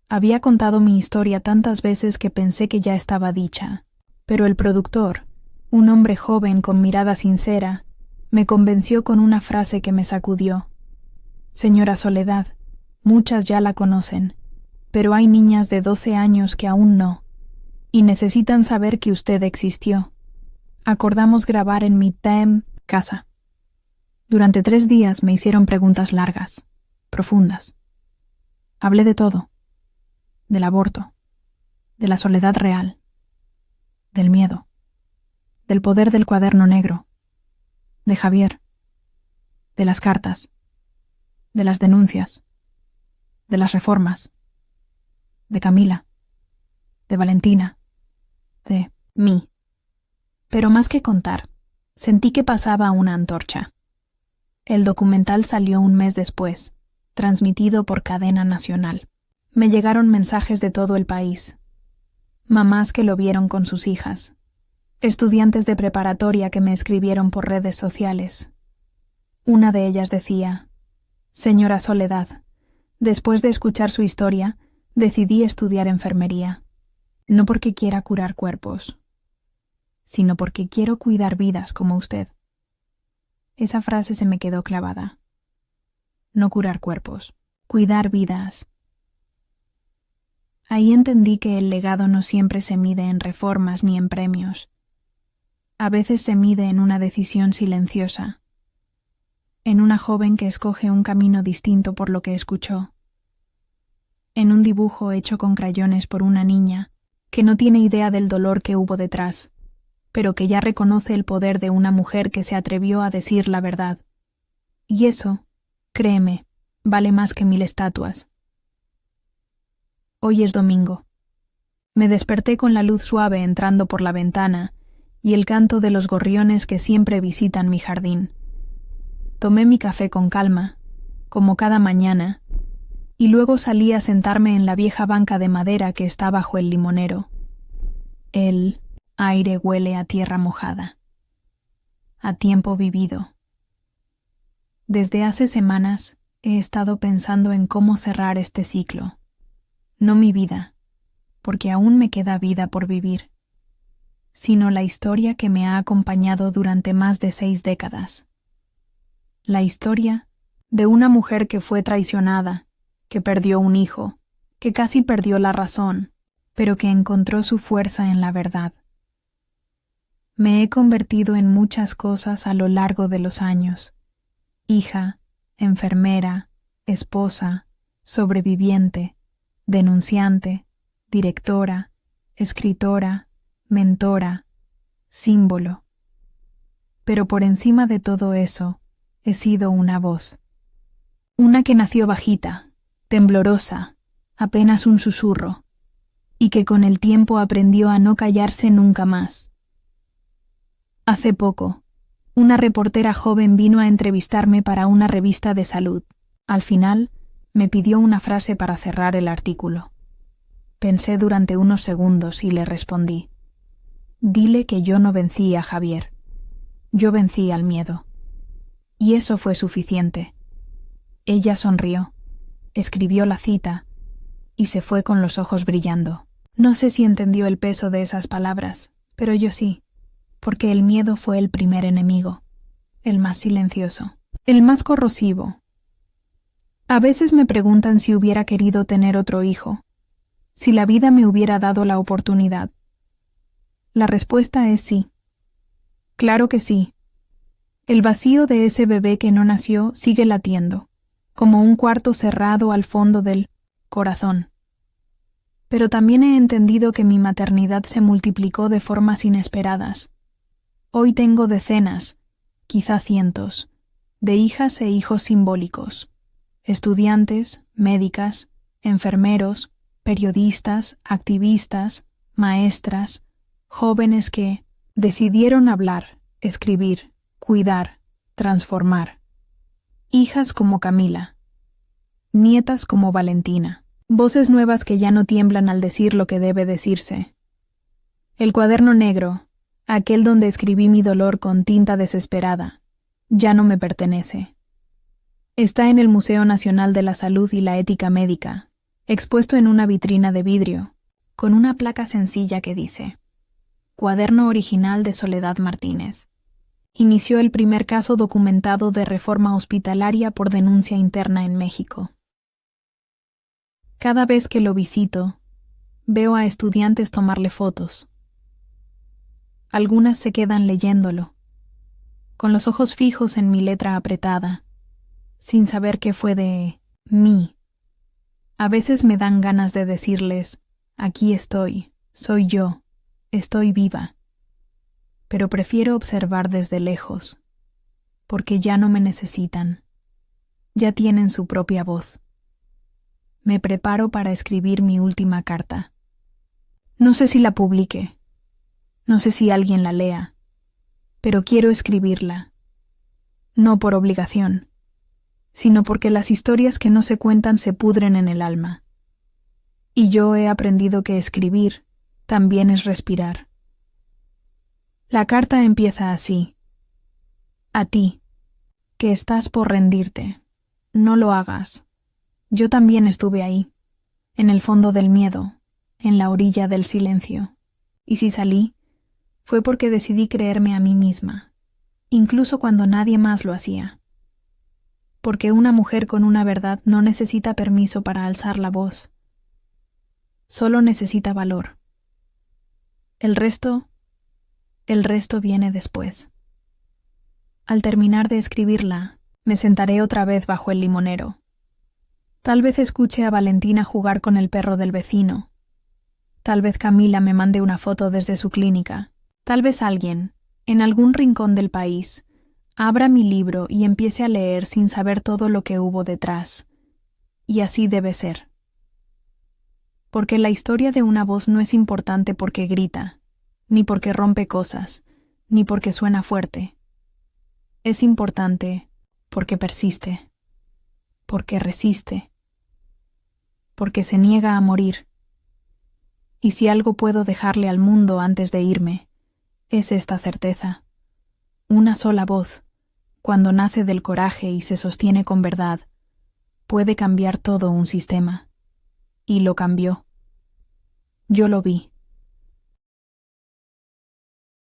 Había contado mi historia tantas veces que pensé que ya estaba dicha, pero el productor, un hombre joven con mirada sincera, me convenció con una frase que me sacudió. Señora Soledad, muchas ya la conocen, pero hay niñas de 12 años que aún no, y necesitan saber que usted existió. Acordamos grabar en mi casa. Durante 3 días me hicieron preguntas largas, profundas. Hablé de todo. Del aborto, de la soledad real, del miedo, del poder del cuaderno negro, de Javier, de las cartas, de las denuncias, de las reformas, de Camila, de Valentina, de mí. Pero más que contar, sentí que pasaba una antorcha. El documental salió un mes después, transmitido por cadena nacional. Me llegaron mensajes de todo el país. Mamás que lo vieron con sus hijas. Estudiantes de preparatoria que me escribieron por redes sociales. Una de ellas decía: Señora Soledad, después de escuchar su historia, decidí estudiar enfermería. No porque quiera curar cuerpos, sino porque quiero cuidar vidas como usted. Esa frase se me quedó clavada. No curar cuerpos, cuidar vidas. Ahí entendí que el legado no siempre se mide en reformas ni en premios. A veces se mide en una decisión silenciosa, en una joven que escoge un camino distinto por lo que escuchó, en un dibujo hecho con crayones por una niña que no tiene idea del dolor que hubo detrás, pero que ya reconoce el poder de una mujer que se atrevió a decir la verdad. Y eso, créeme, vale más que 1000 estatuas. Hoy es domingo. Me desperté con la luz suave entrando por la ventana y el canto de los gorriones que siempre visitan mi jardín. Tomé mi café con calma, como cada mañana, y luego salí a sentarme en la vieja banca de madera que está bajo el limonero. El aire huele a tierra mojada, a tiempo vivido. Desde hace semanas he estado pensando en cómo cerrar este ciclo. No mi vida, porque aún me queda vida por vivir, sino la historia que me ha acompañado durante más de 6 décadas. La historia de una mujer que fue traicionada, que perdió un hijo, que casi perdió la razón, pero que encontró su fuerza en la verdad. Me he convertido en muchas cosas a lo largo de los años: hija, enfermera, esposa, sobreviviente, denunciante, directora, escritora, mentora, símbolo. Pero por encima de todo eso, he sido una voz. Una que nació bajita, temblorosa, apenas un susurro, y que con el tiempo aprendió a no callarse nunca más. Hace poco, una reportera joven vino a entrevistarme para una revista de salud. Al final, me pidió una frase para cerrar el artículo. Pensé durante unos segundos y le respondí: dile que yo no vencí a Javier. Yo vencí al miedo. Y eso fue suficiente. Ella sonrió, escribió la cita y se fue con los ojos brillando. No sé si entendió el peso de esas palabras, pero yo sí, porque el miedo fue el primer enemigo, el más silencioso, el más corrosivo. A veces me preguntan si hubiera querido tener otro hijo, si la vida me hubiera dado la oportunidad. La respuesta es sí. Claro que sí. El vacío de ese bebé que no nació sigue latiendo, como un cuarto cerrado al fondo del corazón. Pero también he entendido que mi maternidad se multiplicó de formas inesperadas. Hoy tengo decenas, quizá cientos, de hijas e hijos simbólicos: estudiantes, médicas, enfermeros, periodistas, activistas, maestras, jóvenes que decidieron hablar, escribir, cuidar, transformar. Hijas como Camila, nietas como Valentina, voces nuevas que ya no tiemblan al decir lo que debe decirse. El cuaderno negro, aquel donde escribí mi dolor con tinta desesperada, ya no me pertenece. Está en el Museo Nacional de la Salud y la Ética Médica, expuesto en una vitrina de vidrio, con una placa sencilla que dice: Cuaderno original de Soledad Martínez. Inició el primer caso documentado de reforma hospitalaria por denuncia interna en México. Cada vez que lo visito, veo a estudiantes tomarle fotos. Algunas se quedan leyéndolo, con los ojos fijos en mi letra apretada, sin saber qué fue de mí. A veces me dan ganas de decirles: aquí estoy, soy yo, estoy viva. Pero prefiero observar desde lejos, porque ya no me necesitan, ya tienen su propia voz. Me preparo para escribir mi última carta. No sé si la publique, no sé si alguien la lea, pero quiero escribirla, no por obligación, sino porque las historias que no se cuentan se pudren en el alma. Y yo he aprendido que escribir también es respirar. La carta empieza así: a ti, que estás por rendirte, no lo hagas. Yo también estuve ahí, en el fondo del miedo, en la orilla del silencio. Y si salí, fue porque decidí creerme a mí misma, incluso cuando nadie más lo hacía. Porque una mujer con una verdad no necesita permiso para alzar la voz. Solo necesita valor. El resto viene después. Al terminar de escribirla, me sentaré otra vez bajo el limonero. Tal vez escuche a Valentina jugar con el perro del vecino. Tal vez Camila me mande una foto desde su clínica. Tal vez alguien, en algún rincón del país, abra mi libro y empiece a leer sin saber todo lo que hubo detrás. Y así debe ser. Porque la historia de una voz no es importante porque grita, ni porque rompe cosas, ni porque suena fuerte. Es importante porque persiste, porque resiste, porque se niega a morir. Y si algo puedo dejarle al mundo antes de irme, es esta certeza. Una sola voz, cuando nace del coraje y se sostiene con verdad, puede cambiar todo un sistema. Y lo cambió. Yo lo vi.